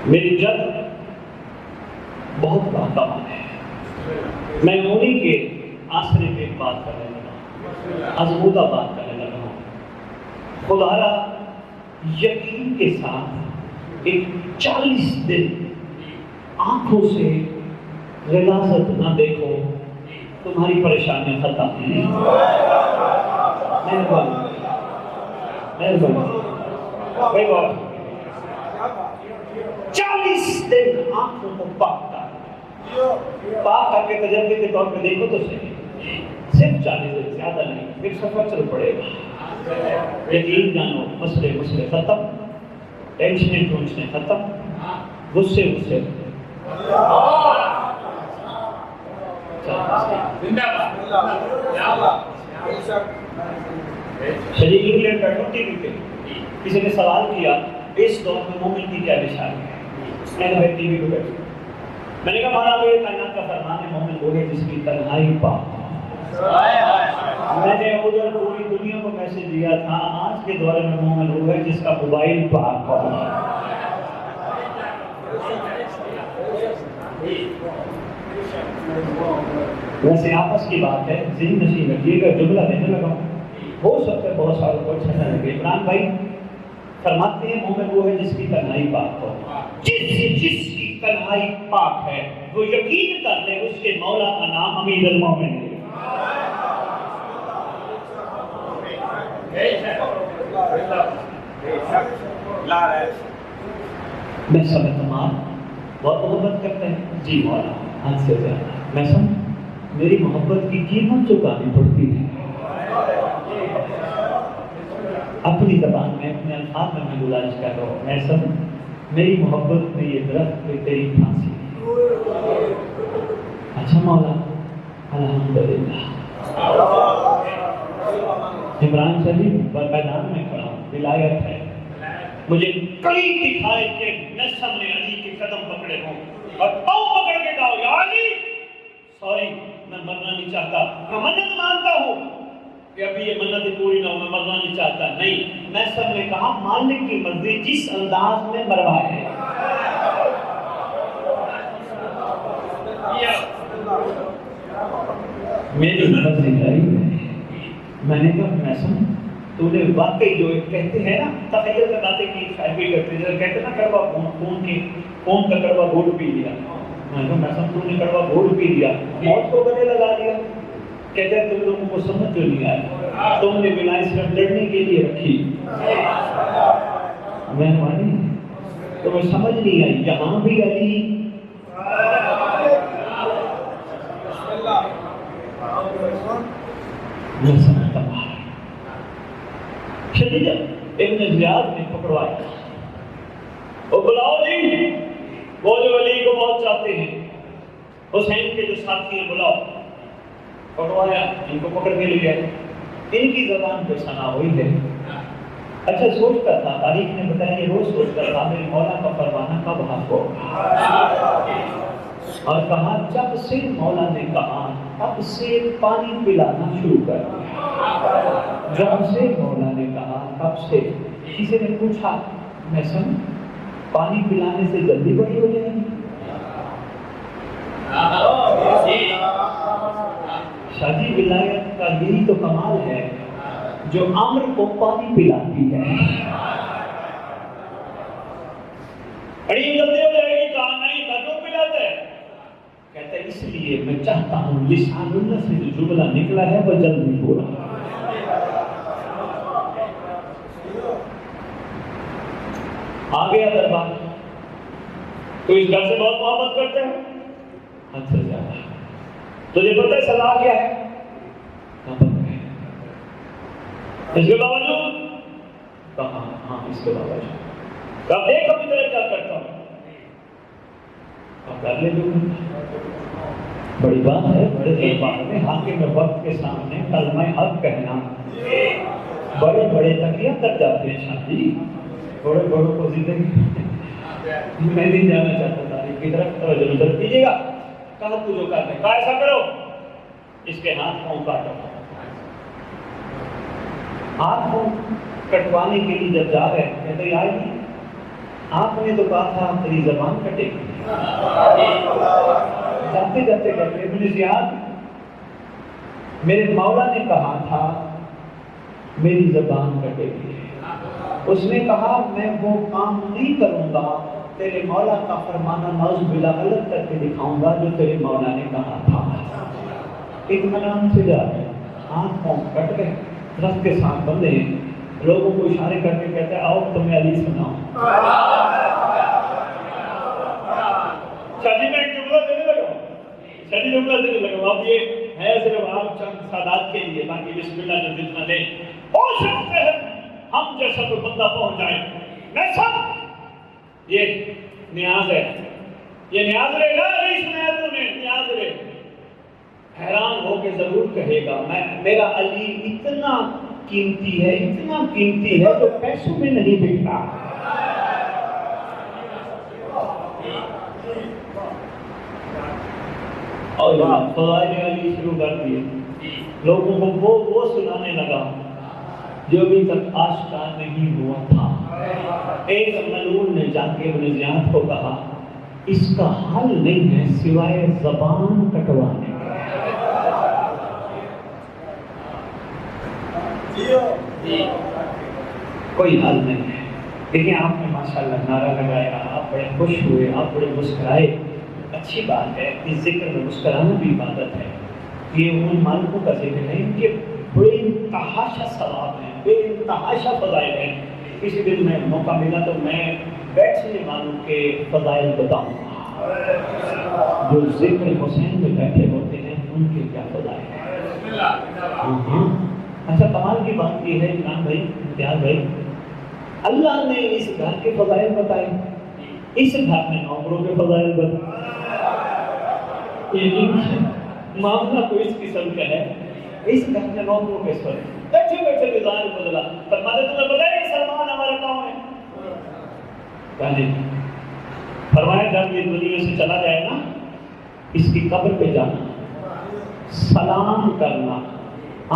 میری جد بہت باکمال ہے. میں انہیں کے آسرے پہ بات کرنے لگا ہوں, آزمودہ بات کرنے لگا ہوں. خدا را یقین کے ساتھ ایک 40 دن آنکھوں سے غلاظت نہ دیکھو, تمہاری پریشانیاں ختم. مہربانی بھائی بات 40 دن آنکھوں کو پاک کر کے تجربے کے طور پہ دیکھو تو صحیح, صرف 40 دن, زیادہ نہیں, پھر سفر چل پڑے گا. یقین جانو مسئلے ختم, ٹینشنیں ختم, غصے شریک انگلینڈ بیٹھو ٹی وی پہ, کسی نے سوال کیا اس دور میں مومن کی کیا نشانی ہے. میں نے ٹی وی پہ بیٹھا, میں نے کہا ہمارا تو یہ کائنات کا فرمان ہے مومن وہ ہے جس کی تنہائی پاک. میں نے ادھر پوری دنیا کو میسج دیا تھا, آج کے دور میں مومن وہ ہے جس کا موبائل پاک ہو. ویسے آپس کی بات ہے, ذہن نشین رکھیے گا. جملہ دینے لگا ہوں, ہو سکتا ہے بہت ساروں کو اچھا نہ لگے. عمران بھائی فرماتے ہیں مومن وہ ہے جس کی تنہائی پاک ہو. جس کی تنہائی پاک ہے وہ یقین کر لے اس کے مولا کا نام امیر المومن ہے. میں سب تمام بہت محبت کرتے ہیں. جی مولا حد سے زیادہ. میں سب میری محبت کی قیمت چکانی پڑتی ہے. اپنی زبان میں اپنے الفاظ میں گزارش کر رہا ہوں, میں سب میری محبت میں یہ درخت پہ تیری پھانسی. اچھا مولا الحمدللہ. عمران شریف میدان میں کھڑا ہوں, ولایت ہے, مجھے کئی دکھائے کہ میں سامنے علی کے قدم پکڑے ہوں اور پاؤں پکڑ کے کہا یا علی سوری میں مرنا نہیں چاہتا, میں منت مانتا ہوں کہ ابھی یہ منت پوری نہ ہو, میں مرنا نہیں چاہتا. نہیں, میں سب نے کہا مالک کی مرضی جس انداز میں مروائے. میری مرضی نہیں. میں نے کہا میں سن تو نے واقعی جو کہتے ہیں نا تخیل بتاتے کہ شاعری کرتے ہیں, کہتے ہیں نا کڑوا خون کا کڑوا گھونٹ پی لیا. میں نے کہا میں سن تو نے کڑوا گھونٹ پی لیا, موت کو گلے لگا دیا. کہتے ہیں تم لوگوں کو سمجھ جو نہیں آیا, تم نے بلائیں صرف لڑنے کے لیے رکھی. مہربانی تمہیں سمجھ نہیں آئی. یہاں بھی علی میں سمجھتا ہوں. شدید ابن زیاد نے پکڑوایا, وہ بلاؤ جی, وہ جو علی کو بہت چاہتے ہیں, حسین کے جو ساتھی ہیں بلاؤ. پکڑوایا, ان کو پکڑ کے لے گئے. ان کی زبان پہ ثنا ہوئی ہے. اچھا سوچتا تھا, تاریخ نے بتایا یہ روز سوچتا تھا میرے مولا کا فرمانا کب حق ہوگا. اور کہا جب سے مولا نے کہا اب سے پانی پلانا شروع کر دیا. جب سے مولا نے کہا تب سے. کسی نے پوچھا میں سن پانی پلانے سے جلدی بڑی ہو جائے گی. شادی ولایت کا یہی تو کمال ہے جو امر کو پانی پلاتی ہے. بڑی جلدی ہو جائے گی, کہا نہیں تھا تو پلاتا ہے. کہتا ہے اس لیے میں چاہتا ہوں لسان اللہ سے جو جملہ نکلا ہے وہ جلد نہیں ہو رہا. آ گیا دربار, تو اس گھر سے بہت محبت کرتے ہیں حد سے زیادہ. تجھے پتہ ہے سزا کیا ہے؟ اس کے باوجود کہا ہاں اس کے باوجود. کب دیکھ اپنی طرح کیا کرتا ہوں. اب کر لے لوں, بڑی بات ہے. بڑے دربار میں حاکم وقت کے سامنے کلمہ حق کہنا بڑے بڑے تکیہ کر جاتے ہیں. شادی بڑے بڑوں کو زندگی میں نہیں جانا چاہتا. تاریخ کی طرف توجہ نظر کیجیے گا. کہا تو جو کر دے, کہا ایسا کرو اس کے ہاتھ پاؤں کاٹو. آپ کو کٹوانے کے لیے جب جا رہے ہیں کہتے آئے نہیں، آپ نے تو کہا تھا تیری زبان کٹے گی. جاتے جاتے کہتے مجھے یاد میرے مولا نے کہا تھا میری زبان کٹے گی. اس نے کہا میں وہ کام نہیں کروں گا، تیرے مولا کا فرمانا نعوذ باللہ غلط کر کے دکھاؤں گا جو تیرے مولا نے کہا تھا. اطمینان سے جا رہے ہاتھ پاؤں کٹ گئے، درخت کے ساتھ بندھے ہیں، لوگوں کو اشارے کر کے کہتے ہیں آؤ تمہیں علی سناؤں. شادی میں ایک جملہ دینے لگا، شادی جملہ دینے لگا. اب یہ ہے صرف آپ چند سادات کے لیے، باقی بسم اللہ جو جتنا دیں ہو سکتے ہیں ہم جیسا کوئی بندہ پہنچ جائے. میں سب یہ نیاز ہے، یہ نیاز رہے گا علی سنایا تو نے نیاز رہے. حیران ہو کے ضرور کہے گا میرا علی اتنا قیمتی ہے، اتنا قیمتی ہے جو پیسوں میں نہیں بکتا. اور فضائل علی شروع کر دیے، لوگوں کو وہ سنانے لگا جو ابھی تک آشکار نہیں ہوا تھا. ایک ملعون نے جا کے ابن زیاد کو کہا اس کا حل نہیں ہے سوائے زبان کٹوانے. کوئی حل نہیں ہے. لیکن آپ نے ماشاءاللہ نعرہ لگایا، آپ بڑے خوش ہوئے، آپ بڑے مسکرائے. اچھی بات ہے، اس ذکر میں مسکرانا بھی عبادت ہے. یہ ان مالکوں کا ذکر ہے کہ بے انتہاشا ثواب ہے، بے انتہاشا فضائل ہے. کسی دن میں موقع ملا تو میں بیٹھنے والوں کے فضائل بتاؤں گا، جو ذکر حسین میں بیٹھے ہوتے ہیں ان کے کیا فضائل ہیں. اچھا کمال کی بات یہ ہے عمران بھائی، امتیاز بھائی، اللہ نے اس گھر کے فضائل بتائے، اس گھر میں نوکروں کے فضائل بتائے. معاملہ کو اس قسم کا ہے، اس گھر میں نوکروں کے سر بیٹھے بیٹھے نظام بدلا. فرماتے تمہیں پتہ ہے سلمان ہمارا کون ہے؟ کہنے فرمایا جب یہ دنیا سے چلا جائے نا، اس کی قبر پہ جانا، سلام کرنا.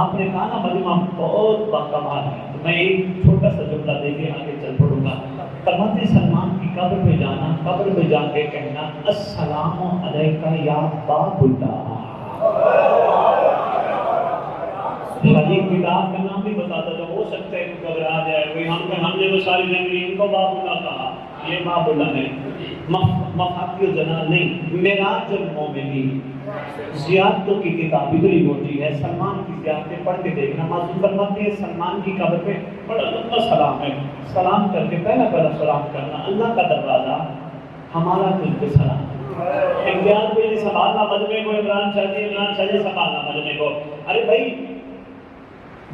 آپ نے کہا نا مجمع بہت باکمال ہے، تو میں ایک چھوٹا سا جملہ دے کے آگے چل پڑوں گا. فرماتے سلمان کی قبر پہ جانا، قبر پہ جا کے کہنا السلام علیکہ یا باب اللہ. شاید کتاب کا نام بھی بتاتا تھا، ہو سکتا ہے کہ گھبرا جائے کوئی، ہم نے تو ساری زندگی ان کو باب اللہ کہا، یہ باب اللہ نہیں، مفاقی و جنال نہیں. معراج المومنین زیارتوں کی کتاب ادھری ہوتی ہے، سلمان کی زیارتیں پڑھ کے دیکھنا. معصوم فرماتے ہیں سلمان کی قبر پہ بڑا لمبا سلام ہے، سلام کر کے پہلا سلام کرنا اللہ کا دروازہ ہمارا تجھ پہ سلام. امتیاز کو یہ سنبھالنا مجمع کو، عمران شاہ جی سنبھالنا مجمع کو. ارے بھائی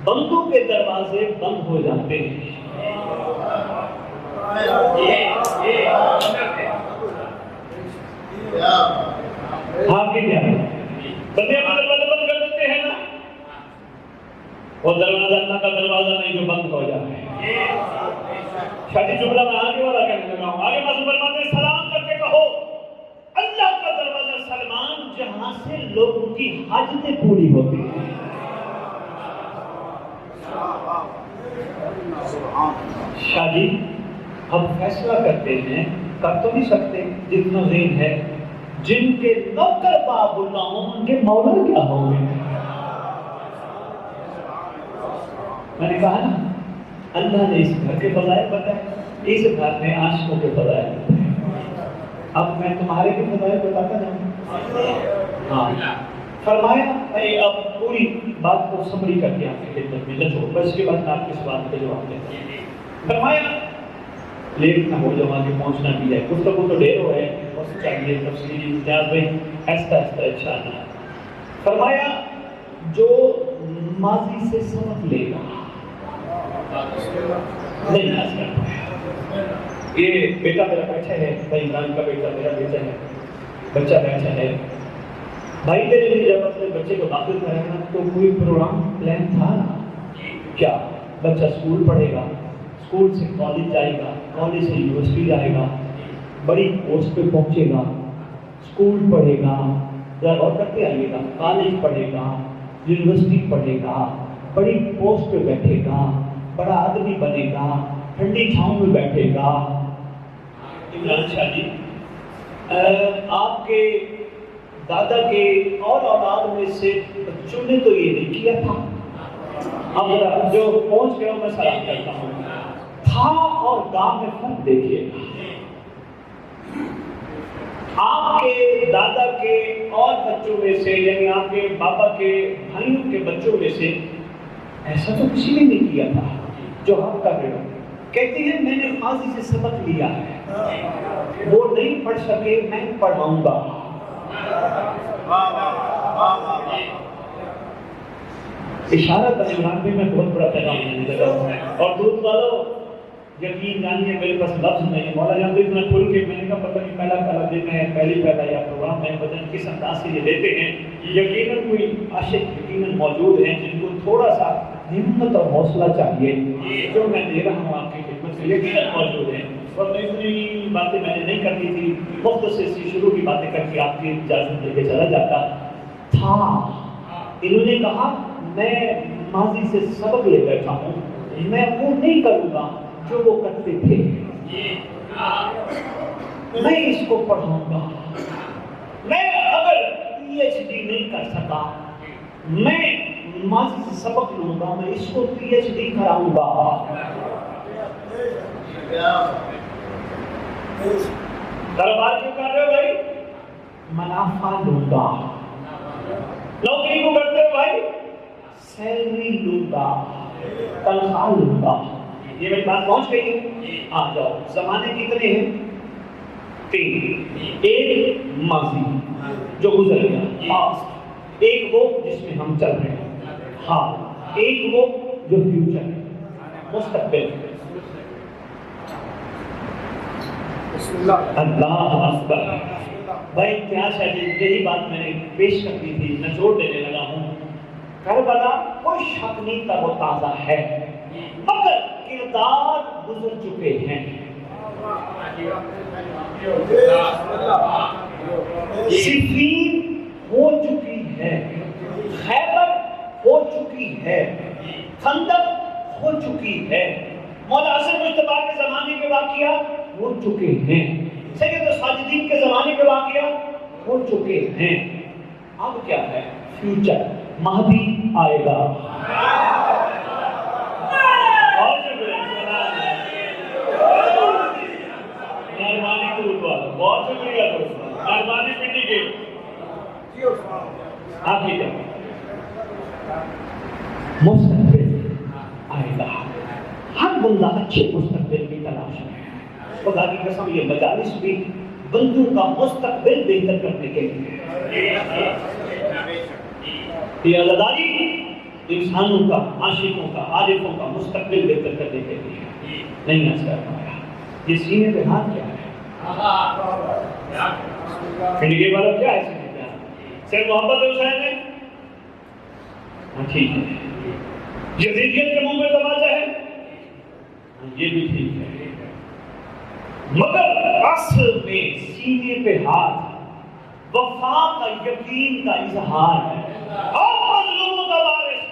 بندوں کے دروازے بند ہو جاتے ہیں، آپ کے کیا بندے دروازے بند کر دیتے ہیں نا، وہ دروازہ اللہ کا دروازہ نہیں جو بند ہو جاتا ہے. شادی جملہ میں آگے والا کہنے لگا ہوں. آگے معصوم فرماتے ہیں سلام کر کے کہو اللہ کا دروازہ سلمان جہاں سے لوگوں کی حاجتیں پوری ہوتی ہیں. شادی ہم فیصلہ کرتے ہیں، کر تو نہیں سکتے جتنا ذہن ہے، جن کے نوکر باب اللہ ہوں ان کے مولا کیا ہوں گے. میں نے کہا نا اللہ نے اس گھر کے فضائل بتائے، اس گھر میں عاشقوں کے فضائل بتائے. اب میں تمہارے کے فضائل بتاتا جاؤں. ہاں فرمایا میں اب پوری بات کو سمری کر کے آپ کی خدمت میں لچو، بس کے بعد آپ کے سوال کے جواب دیتا ہوں. فرمایا لیٹ نہ ہو جب آگے پہنچنا بھی ہے، گفتگو تو ڈھیر ہو ہے، بس چاہیے تفصیلی امتیاز میں ایسا انشاءاللہ. فرمایا جو ماضی سے سبق لے گا نہیں یاد کر پایا. یہ بیٹا میرا بیٹھا ہے، بھائی عمران کا بیٹا میرا بیٹا ہے، بچہ بیٹھا ہے. بھائی میرے لیے جب اپنے بچے کو داخل کرانا تو کوئی پروگرام پلان تھا نا؟ کیا بچہ اسکول پڑھے گا، اسکول سے کالج جائے گا، کالج سے یونیورسٹی جائے گا، بڑی پوسٹ پہ پہنچے گا، اسکول پڑھے گا، ذرا غور کرتے آئیے گا، کالج پڑھے گا، یونیورسٹی پڑھے گا، بڑی پوسٹ پہ بیٹھے گا، بڑا آدمی بنے گا، ٹھنڈی چھاؤں میں بیٹھے گا۔ عمران شاہ جی، آپ کے دادا کے اور اولاد میں سے بچوں نے تو یہ نہیں کیا تھا۔ اب جو پہنچ گئے میں سلام کرتا ہوں۔ تھا اور گاہ میں فرق دیکھیے گا۔ آپ کے دادا کے اور بچوں میں سے، یعنی آپ کے بابا کے بھائیوں کے بچوں میں سے ایسا تو کسی نے نہیں کیا تھا جو آپ کر رہے ہو۔ کہتی ہیں میں نے ماضی سے سبق لیا ہے، وہ نہیں پڑھ سکے میں پڑھاؤں گا۔ اشارہ عمران پہ میں بہت بڑا پیغام دینے لگا ہوں۔ اور دودھ والوں یقین جانیے میرے پاس لفظ نہیں، مولا جان اتنا کھل کے میں نے کہا پتہ نہیں پہلا دن ہے، پہلا یا پروگرام ہے، پتہ نہیں کس انداز سے یہ لیتے ہیں۔ یقیناً کوئی عاشق یقیناً موجود ہیں جن کو تھوڑا سا ہمت اور حوصلہ چاہیے، جو میں دے رہا ہوں آپ کی خدمت سے یقیناً موجود ہیں۔ اور میں اتنی باتیں میں نے نہیں کرنی تھی، مختصر سی شروع کی باتیں کر کے آپ کی اجازت لے کے چلا جاتا تھا۔ انہوں نے کہا میں ماضی سے سبق لے بیٹھا ہوں، میں وہ نہیں کروں گا جو وہ کرتے تھے، میں اس کو پڑھاؤں گا۔ میں اگر پی ایچ ڈی نہیں کر سکا، میں ماضی سے سبق لوں گا، میں اس کو پی ایچ ڈی کراؤں گا۔ کاروبار کیوں کر رہے ہو بھائی؟ منافع لوں گا۔ نوکری کو کرتے ہو بھائی؟ سیلری لوں گا، تنخواہ لوں گا۔ یہ میری بات پہنچ گئی ہے؟ آ جاؤ۔ زمانے کتنے ہیں؟ 3۔ ایک ماضی جو گزر گیا، پاسٹ، ایک وہ جس میں ہم چل رہے ہیں، حال، ایک وہ جو فیوچر ہے، مستقبل۔ اللہ اکبر۔ بھائی کیا شاید یہی بات میں نے پیش کر دی تھی، نچوڑ دینے لگا ہوں۔ کربلا کوئی شک نہیں تر و تازہ ہے، مگر کردار گزر چکے ہیں۔ صفین ہو چکی ہے، خیبر ہو چکی ہے، خندق ہو چکی ہے، مولا حسن مجتبیٰ کے زمانے کے واقعات ہو چکے ہیں، سید ساجدین کے زمانے کے واقعات ہو چکے ہیں۔ اب کیا ہے؟ فیوچر، مہدی آئے گا۔ بہت شکریہ دوستوں، مہربانی پنڈی کے آپ کی جب مستقبل آئے گا۔ ہر بندہ اچھے مستقبل کی تلاش میں، خدا کی قسم یہ مجالس بھی بندوں کا مستقبل بہتر کرنے کے لیے، یہ عزاداری انسانوں کا، عاشقوں کا، عارفوں کا مستقبل بہتر کرنے کے لیے نہیں اثر پایا۔ یہ سینے پہ ہاتھ کیا ہے؟ پھنڈگے والا کیا ہے سینے پہ ہاتھ؟ صرف محبت حسین ہے؟ ہاں ٹھیک ہے۔ یزیدیت کے منہ پہ تماچا ہے؟ یہ بھی ٹھیک ہے، مگر اصل میں سینے پہ ہاتھ وفا کا، یقین کا اظہار ہے۔ اور مظلوموں کا وارث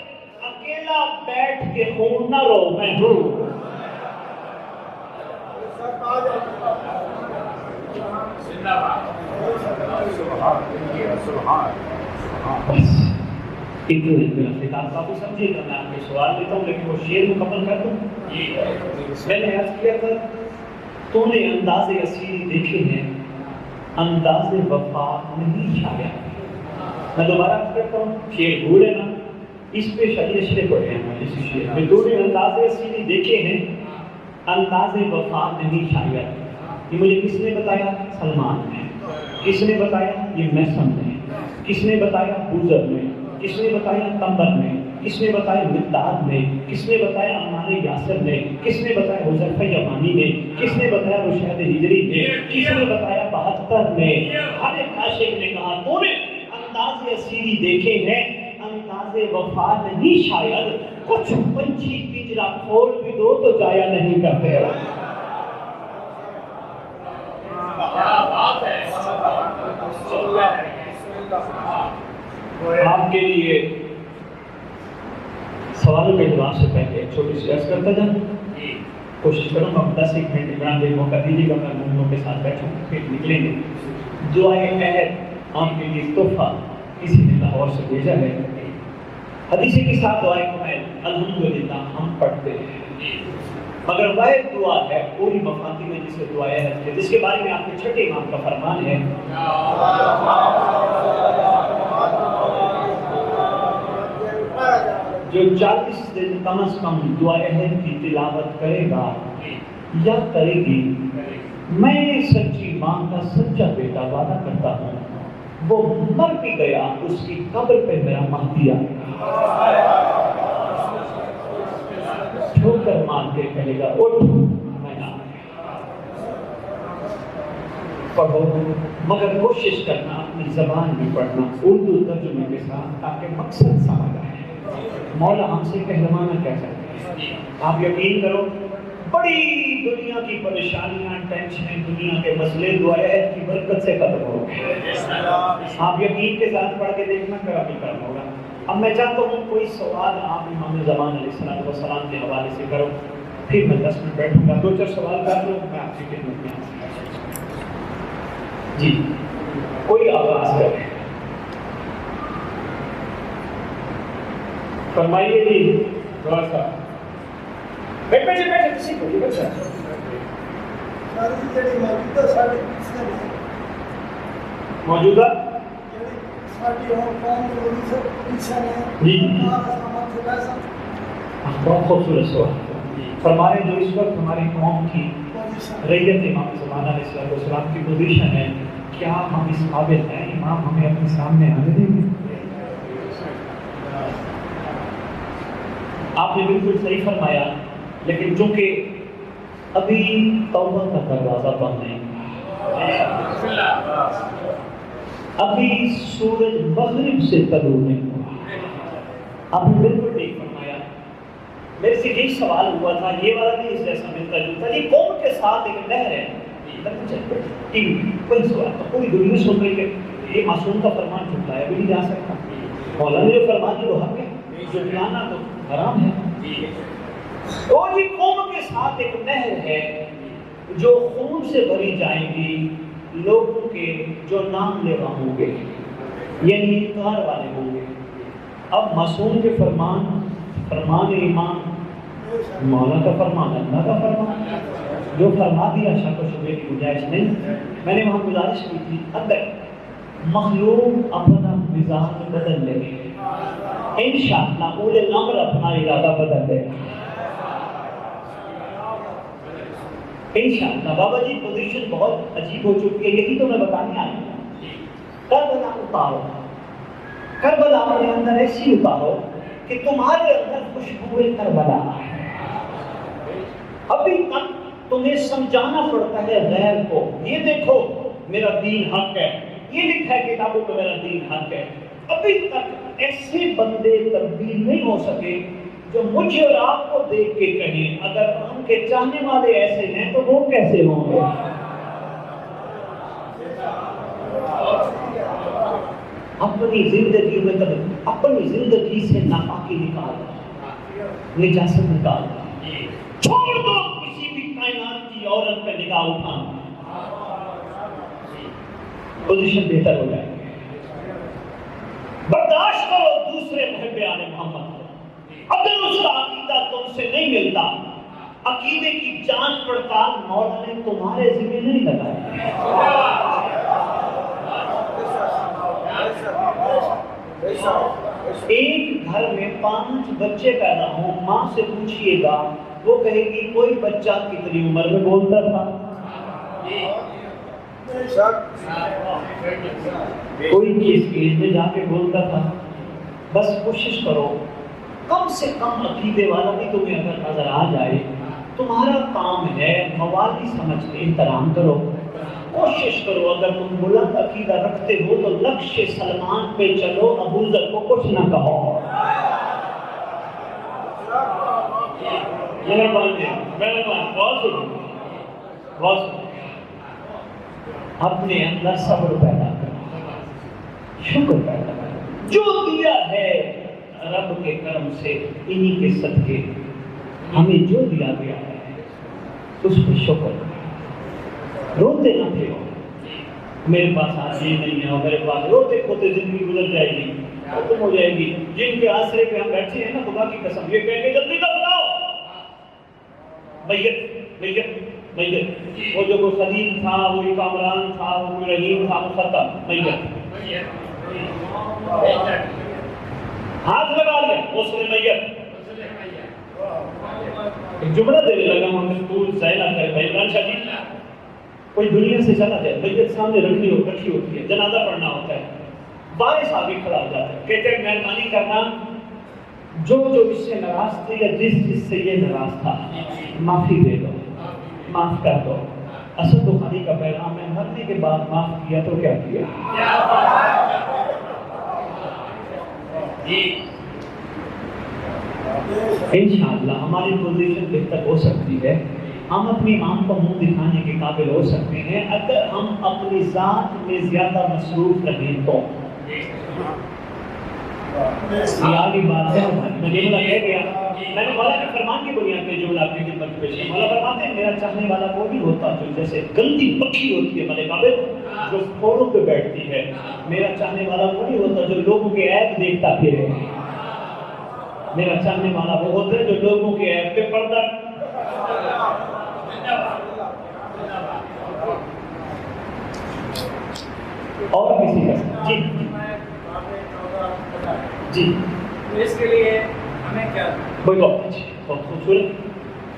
اکیلا بیٹھ کے خون نہ رو، میں ہوں۔ بس اتنے میرا خطاب کافی سمجھے گا، میں آپ کے سوال دیتا ہوں لیکن وہ شعر مکمل کر دوں۔ میں نے عرض کیا تھا تو نے انداز اسیری دیکھے ہیں، انداز وفا نہیں شاید۔ میں دوبارہ عرض کرتا ہوں، شعر بھولے نا، اس پہ شریعت پڑھے ہیں میں اسی شعر میں۔ تو نے انداز اسیری دیکھے ہیں، انداز وفا نہیں شاید۔ یہ مجھے کس نے بتایا؟ سلمان نے۔ کس نے بتایا؟ یہ میسن نے۔ کس نے بتایا؟ بوزر نے۔ کس نے بتایا؟ تمبر نے۔ کس نے بتایا؟ مقداد نے۔ کس نے بتایا؟ عمار یاسر نے۔ کس نے بتایا؟ حذیفہ یمانی نے۔ کس نے بتایا؟ رشید ہجری نے۔ کس نے بتایا؟ 72 نے۔ ہر ایک عاشق نے کہا تو نے انداز اسیری دیکھے ہیں، انداز وفا نہیں شاید۔ کچھ پنچھی پنجرا کھول بھی دو تو جایا نہیں کرتے۔ آپ کے لیے سوالوں کے جواب سے پہلے ایک چھوٹی سی عرض کرتا جاؤں. کوشش کروں گا 10 منٹ عمران بھائی موقع دیجیے گا, میں مومنوں کے ساتھ بیٹھوں پھر نکلیں گے. دعائے عہد آپ کے لیے تحفہ کسی نے لاہور سے بھیجا ہے. حدیث کے ساتھ دعائے کمائل الحمدللہ ہم پڑھتے ہیں, مگر واحد دعا ہے پوری مفاتی میں جسے دعائے عہد ہے, جس کے بارے میں آپ کے چھٹے امام کا فرمان ہے جو 40 دن کم از کم دعائے عہد کی تلاوت کرے گا یا کرے گی, میں سچی ماں کا سچا بیٹا وعدہ کرتا ہوں وہ مر بھی گیا اس کی قبر پہ میرا مہدی آئے گا, ٹھوکر مار کے کہے گا اٹھ میں نہ پڑھو, مگر کوشش کرنا اپنی زبان میں پڑھنا اردو ترجمے کے ساتھ تاکہ مقصد سمجھ آئے. مولا ہم سے پہلوانا کیا چاہتے ہیں؟ آپ یقین کرو بڑی دنیا کی پریشانیاں ٹینشنیں دنیا کے مسئلے دعائے عہد کی برکت سے ختم ہو گئے. آپ یقین کے ساتھ پڑھ کے دیکھنا کرا بھی کرنا ہوگا. اب میں چاہتا ہوں کوئی سوال آپ امام زمان علیہ السلام کے حوالے سے کرو, پھر میں 10 منٹ بیٹھوں گا, 2-4 سوال کر لوں, میں آپ کی خدمت میں آؤں. جی کوئی آغاز کرے فرمائیے. جی تھوڑا سا بیٹھے کسی کو بچہ موجودہ جی بہت خوبصورت سوال فرمائے. جو اس وقت ہماری قوم کی ریت امام زمان علیہ السلام کی پوزیشن ہے, کیا ہم اس قابل ہیں امام ہمیں اپنے سامنے آنے دیں گے؟ آپ نے بالکل صحیح فرمایا, لیکن چونکہ ابھی توبہ کا دروازہ بند نہیں, ابھی سورج مغرب سے طلوع نہیں ہوا. آپ نے بالکل ٹھیک فرمایا. میرے سے یہی سوال ہوا تھا, یہ والا بھی اس جیسا ملتا جلتا, یہ قوم کے ساتھ ایک لہر ہے. کوئی سوال پوری دنیا سن رہی ہے یہ معصوم کا فرمان جھٹلایا ہے, بھی نہیں جا سکتا. مولا نے جو فرمان وہ حق ہے, جھٹلانا تو حرام ہے. اور یہ قوم کے ساتھ ایک نہر ہے جو خون سے بھری جائیں گی, لوگوں کے جو نام لیوا ہوں گے, یعنی انکار والے ہوں گے. اب معصوم کے فرمان امام مولا کا فرمان, اللہ کا فرمان, جو فرما دیا شک و شبے کی گنجائش نہیں. میں نے وہاں گزارش کی تھی اگر مخلوق اپنا مزاج بدل لے انشاءاللہ اولے الامر اپنا ارادہ بدل دے گا انشاءاللہ. بابا جی پوزیشن بہت عجیب ہو چکی ہے, یہی تو میں بتانے آیا ہوں. کربلا اتارو, کربلا اپنے اندر ایسی اتارو کہ تمہارے اندر خوشبو کربلا ہے. ابھی تک تمہیں سمجھانا پڑتا ہے غیر کو, یہ دیکھو میرا دین حق ہے, یہ لکھا ہے کتابوں میں میرا دین حق ہے. ابھی تک ایسے بندے تبدیل نہیں ہو سکے جو مجھے اور آپ کو دیکھ کے کہیں اگر ان کے چاہنے والے ایسے ہیں تو وہ کیسے ہوں گے. اپنی زندگی میں اپنی زندگی سے ناپاکی نکال دو, نجاست نکال دو, چھوڑ دو کسی بھی کائنات کی عورت پہ نگاہ اٹھانا, پوزیشن بہتر ہو جائے گی. برداشت کرو دوسرے محب آل محمد کو, اگر اس کا عقیدہ تم سے نہیں ملتا, عقیدے کی جانچ پڑتال مولا نے تمہارے ذمہ نہیں لگائی. ایک گھر میں 5 بچے پیدا ہوں, ماں سے پوچھئے گا وہ کہے گی کوئی بچہ کتنی عمر میں بولتا تھا, کوئی کس ایج میں جا کے بولتا تھا. بس کوشش کرو کم سے کم عقیدے والا بھی تمہیں اگر نظر آ جائے, تمہارا کام ہے موالي سمجھ کے احترام کرو. کوشش کرو اگر تم بلند عقیدہ رکھتے ہو تو لکش سلمان پہ چلو, ابو ذر کو کچھ نہ کہو. اپنے اندر صبر پیدا کرو, شکر پیدا کرو, جو دیا ہے رب کے کرم سے انہی کے صدقے ہمیں جو دیا گیا ہے اس پہ شکر کریں. روتے نہ پھرو میرے پاس آج یہ نہیں ہے اور میرے پاس، روتے کھوتے زندگی گزر جائے گی، ختم ہو جائے گی. جن کے آسرے پہ ہم بیٹھے ہیں نا، خدا کی قسم یہ کہیں گے جلدی دفناؤ. میت میت میت، وہ جو کوئی خلیل تھا، وہ کامران تھا، وہ کوئی رحیم تھا، وہ ختم میت. ہاتھ لگا لیا غسل میت. ایک جملہ دینے لگا ہم تو ظاہر کرے بھائی عمران شاہ جی، کوئی دنیا سے چلا جائے، میت سامنے رکھی ہوتی ہے، جنازہ پڑھنا ہوتا ہے، وارث آگے کھڑا ہو جاتا ہے، کہتے ہیں مہربانی کرنا جو اس سے ناراض تھے یا جس سے یہ ناراض تھا معافی دے دو، معاف کر دو. اسد بخاری کا پیغام ہے، مرنے کے بعد معاف کیا تو کیا کیا. انشاءاللہ ہماری پوزیشن بہتر ہو سکتی ہے، ہم اپنی امام کو منہ دکھانے کے قابل ہو سکتے ہیں اگر ہم اپنی ذات میں زیادہ مصروف رہیں تو. یہ آگے بات ہے ہماری. میں جملہ کہہ گیا، میں نے مولا کے فرمان کی بنیاد پہ جملہ اپنی خدمت پیش کیا. مولا فرماتے ہیں میرا چاہنے والا وہ نہیں ہوتا جو جیسے گندی پکھی ہوتی ہے ملک عابد جو پھولوں پہ بیٹھتی ہے. میرا چاہنے والا وہ نہیں ہوتا جو لوگوں کے عیب دیکھتا پھرے. میرا چاہنے والا وہ ہوتا ہے جو لوگوں کے عیب پہ پردہ. اور کسی کا جی جی اس کے لیے ہمیں کیا کوئی بہت خوبصورت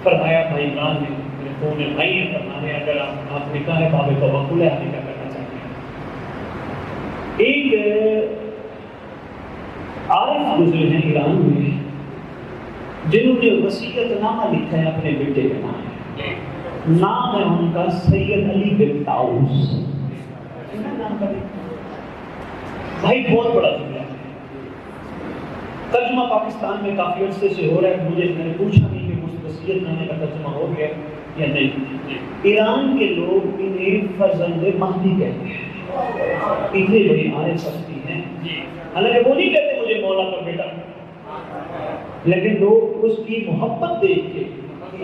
فرمایا بھائی عمران نے، میرے فون میں بھائی نے فرمانے اگر آپ نکاح باب توکل علی کا کرنا چاہتے ہیں. ایک عارف گزرے ہیں ایران میں جنہوں نے وصیت نامہ لکھا ہے اپنے بیٹے کے نام ہے ان کا سید علی بن طاؤس. بھائی بہت بڑا جملہ ہے، ترجمہ پاکستان میں کافی عرصے سے ہو رہا ہے. میں نے پوچھا نہیں کہ کچھ وصیت نامے کا ترجمہ ہو گیا یا نہیں. ایران کے لوگ انہیں فرزند مہدی کہتے ہیں، اتنے بڑی عارف ہستی ہیں. حالانکہ وہ نہیں کہتے مجھے مولا کا بیٹا، لیکن لوگ اس کی محبت دیکھ کے،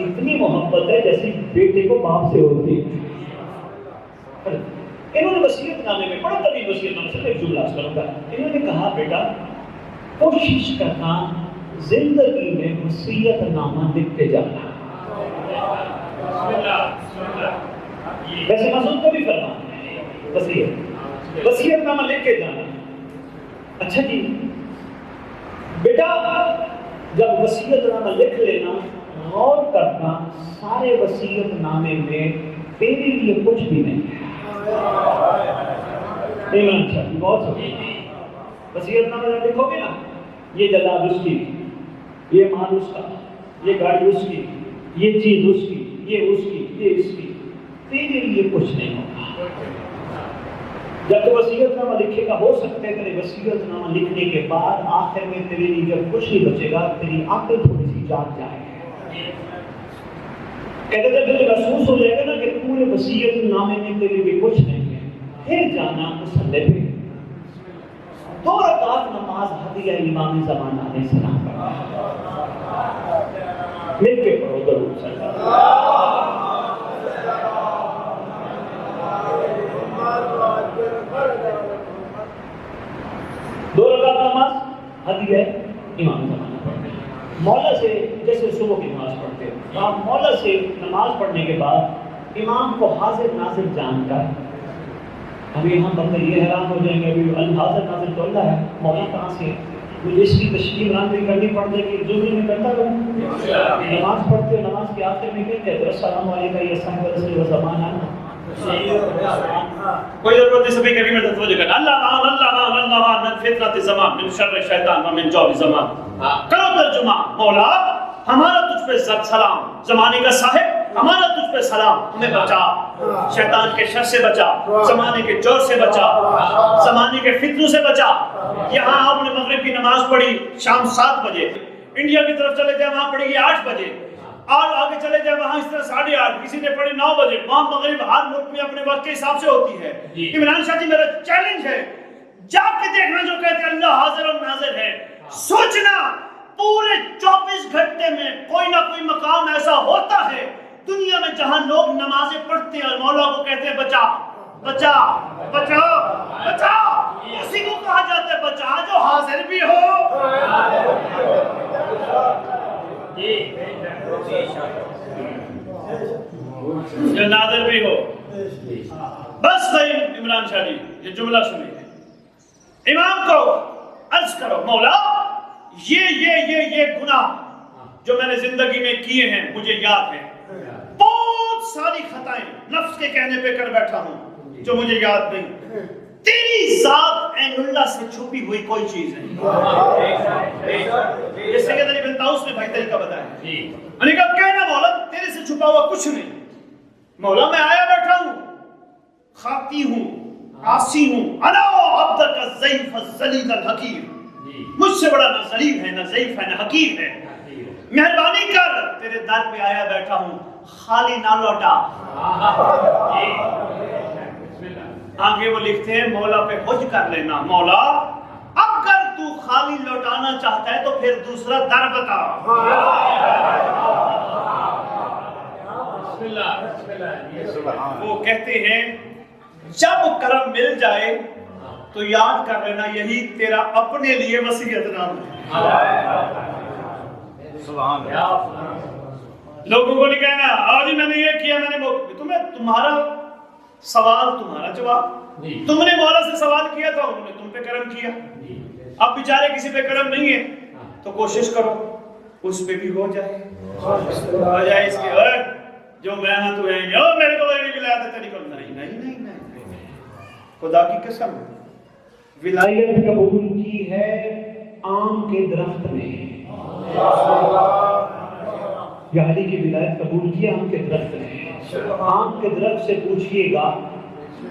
اتنی محبت ہے جیسے بیٹے کو باپ سے ہوتی ہے. انہوں نے وصیت نامے میں، بڑا طویل وصیت نامے، صرف ایک جملہ کروں گا. انہوں نے کہا بیٹا کوشش کرنا زندگی میں وصیت نامہ لکھ کے جانا. ویسے مسعود کو بھی فرمانا وصیت نامہ لکھ کے جانا. اچھا جی بیٹا جب وصیت نامہ لکھ لینا، غور کرنا سارے وصیت نامے میں تیرے لیے کچھ بھی نہیں ہے. عمران شاہ بہت سوچی وصیت نامہ جب لکھو گے نا، یہ جائیداد اس کی، یہ مال اس کا، یہ گاڑی اس کی، یہ چیز اس کی، یہ اس کی، یہ اس کی، تیرے لیے کچھ نہیں ہوگا. جب تو وصیت نامہ لکھے گا، ہو سکتا ہے تیرے وصیت نامہ لکھنے کے بعد آخر میں تیرے لیے جب کچھ نہیں بچے گا، تیری عقل تھوڑی سی جاگ جائے گی. کہتے جب تجھے محسوس ہو جائے گا نا کہ پورے وصیت نامے میں تیرے لیے کچھ نہیں ہے، پھر جانا مصلی پہ 2 رکعت نماز ہدیہ امام زمانہ علیہ السلام پڑھنا. مل کے پڑھو درود صلی اللہ. 2 رکعت نماز ہدیہ امام زمانہ پڑھنا. مولا سے جیسے صبح کی نماز پڑھتے ہیں، آپ مولا سے نماز پڑھنے کے بعد امام کو حاضر ناظر جان کر، ابھی ہم بندے یہ حیران ہو جائیں گے ابھی حاضر ناظر تو اللہ ہے، مولا کہاں سے ہے؟ مجھے اس کی تشریح عمران بھی کرنی پڑ جائے گی. جو بھی میں کرتا ہوں نماز پڑھتے ہیں، نماز کے آخر میں کہتے ہیں السلام علیکم یا صاحب رسول و زمان آنا. کوئی ضرورت نہیں، سبھی کبھی میں توجہ کرنا. اللہ معاذ من فتنۃ الزمان من شر الشیطان و من جور الزمان. کرو ترجمہ، مولا ہمارا تجھ پہ سلام، زمانے کا صاحب ہمارا تجھ پہ سلام، ہمیں بچا، شیطان کے شر سے بچا، زمانے کے جور سے بچا، زمانے کے فتنوں سے بچا. یہاں آپ نے مغرب کی نماز پڑھی شام 7 بجے، انڈیا کی طرف چلے جائیں وہاں پڑھی گی 8 بجے، اور آگے چلے جائیں وہاں اس طرح 8:30، کسی نے پڑھی 9 بجے. وہاں مغرب ہر ملک میں اپنے وقت کے حساب سے ہوتی ہے. عمران شاہ جی میرا چیلنج ہے، جا کے دیکھنا جو کہتے ہیں اللہ حاضر اور ناظر ہے، سوچنا پورے 24 گھنٹے میں کوئی نہ کوئی مقام ایسا ہوتا ہے دنیا میں جہاں لوگ نمازیں پڑھتے ہیں اور مولا کو کہتے ہیں بچا بچا بچا بچا. اسی کو کہا جاتا ہے بچا جو حاضر بھی ہو جو ناظر بھی ہو. بس بھائی عمران شاہ جی یہ جملہ سنیے. امام کو عرض کرو مولا یہ گناہ جو میں نے زندگی میں کیے ہیں مجھے یاد ہے. بہت ساری خطائیں نفس کے کہنے پہ کر بیٹھا ہوں جو مجھے یاد نہیں. تیری ذات عین اللہ سے چھپی ہوئی کوئی چیز نہیں. یہ سید علی بن طاؤس نے بھائی طریقہ بتایا. میں نے کہا کہنا مولا تیرے سے چھپا ہوا کچھ نہیں. مولا میں آیا بیٹھا ہوں خاطی ہوں عاصی ہوں. انا عبدک الضعیف الذلیل الحقیر. مجھ سے بڑا نہ ضعیف ہے نہ ضعیف ہے نہ حقیر ہے. مہربانی کر تیرے در پہ آیا بیٹھا ہوں خالی نہ لوٹا. آگے وہ لکھتے ہیں مولا پہ حج کر لینا. مولا اگر تو خالی لوٹانا چاہتا ہے تو پھر دوسرا در بتا. وہ کہتے ہیں جب کرم مل جائے تو یاد کر لینا یہی تیرا اپنے لیے وصیت نام ہے. لوگوں کو نہیں کہنا آج میں نے یہ کیا میں نے وہ. تمہارا سوال تمہارا جواب. تم نے مولا سے سوال کیا تھا انہوں نے تم پہ کرم کیا. اب بیچارے کسی پہ کرم نہیں ہے تو کوشش کرو اس پہ بھی ہو جائے. ہو جائے اس کے جو میں ہاں تو ہے میرے کو نہیں ولایت ہے تیری کو. نہیں خدا کی قسم ولایت قبول کی ہے آم کے درخت نے. یعنی کہ ولایت قبول کی آم کے درخت نے. آم کے درخت سے پوچھئے گا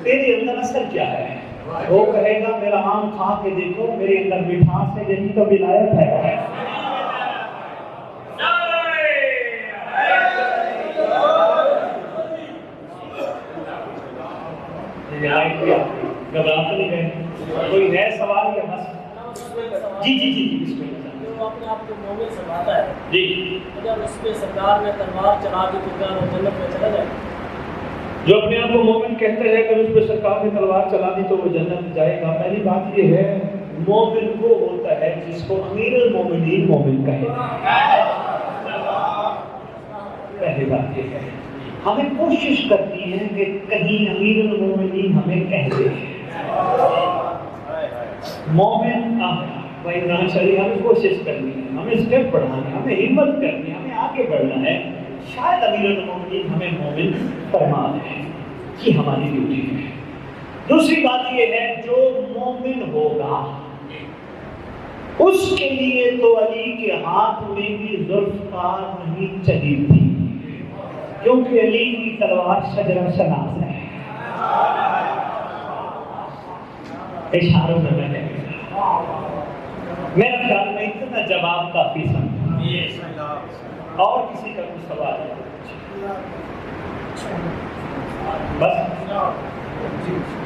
تیرے اندر اثر کیا ہے. وہ کہے گا میرا آم کھا کے دیکھو میرے اندر مٹھاس ہے یہی تو ولایت ہے. گھبراہٹ نہیں گئے. کوئی ہے سوال یا بس؟ جی بسم اللہ. جو اپنے آپ کو مومن سمجھتا ہے جی اگر اس پہ سرکار نے تلوار چلا دی تو کیا وہ جنت میں چلا جائے؟ جو اپنے آپ کو مومن کہتے ہیں کہ اس پہ سرکار نے تلوار چلا دی تو وہ جنت میں جائے گا. پہلی بات یہ ہے مومن وہ ہوتا ہے جس کو امیر المومنین مومن کہے. پہلی بات یہ ہے ہمیں کوشش کرتی ہے کہ کہیں امیر المومنین ہمیں کہہ دے. مومن بھائی عمران شریف ہمیں کوشش کرنی ہے ہمیں اسٹیپ بڑھانا ہے ہمیں ہمت کرنی ہے ہمیں آگے بڑھنا ہے. شاید امیر المومنین ہمیں مومن فرما دے. یہ ہماری ڈیوٹی ہے. دوسری بات یہ ہے جو مومن ہوگا اس کے لیے تو علی کے ہاتھ میں بھی ذوالفقار نہیں چلی تھی کیونکہ علی کی تلوار شجرہ شناس ہے. اشاروں میں نے میرا خیال میں اتنا جواب کافی سمجھا. اور کسی کا کوئی سوال ہے؟ بس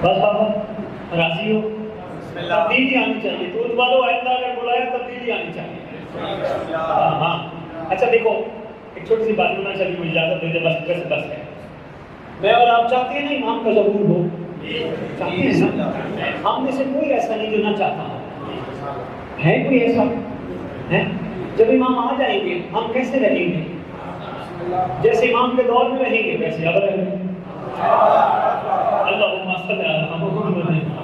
بابا راضی ہو. تبدیلی آنی چاہیے. تو والوں آئندہ اگر بلایا تبدیلی آنی چاہیے. ہاں اچھا دیکھو ایک چھوٹی سی بات ہونا چاہیے مجھے اجازت دے دے بس ہے. میں اور آپ چاہتے ہیں نا امام کا ظہور ہو. چاہتے ہیں نا. ہم میں سے کوئی ایسا نہیں جو نہ چاہتا ہے. کوئی ایسا ہے؟ جب امام آ جائیں گے ہم کیسے رہیں گے؟ جیسے امام کے دور میں رہیں گے ویسے اب رہیں گے. اللہم صلی علی محمد و علی محمد.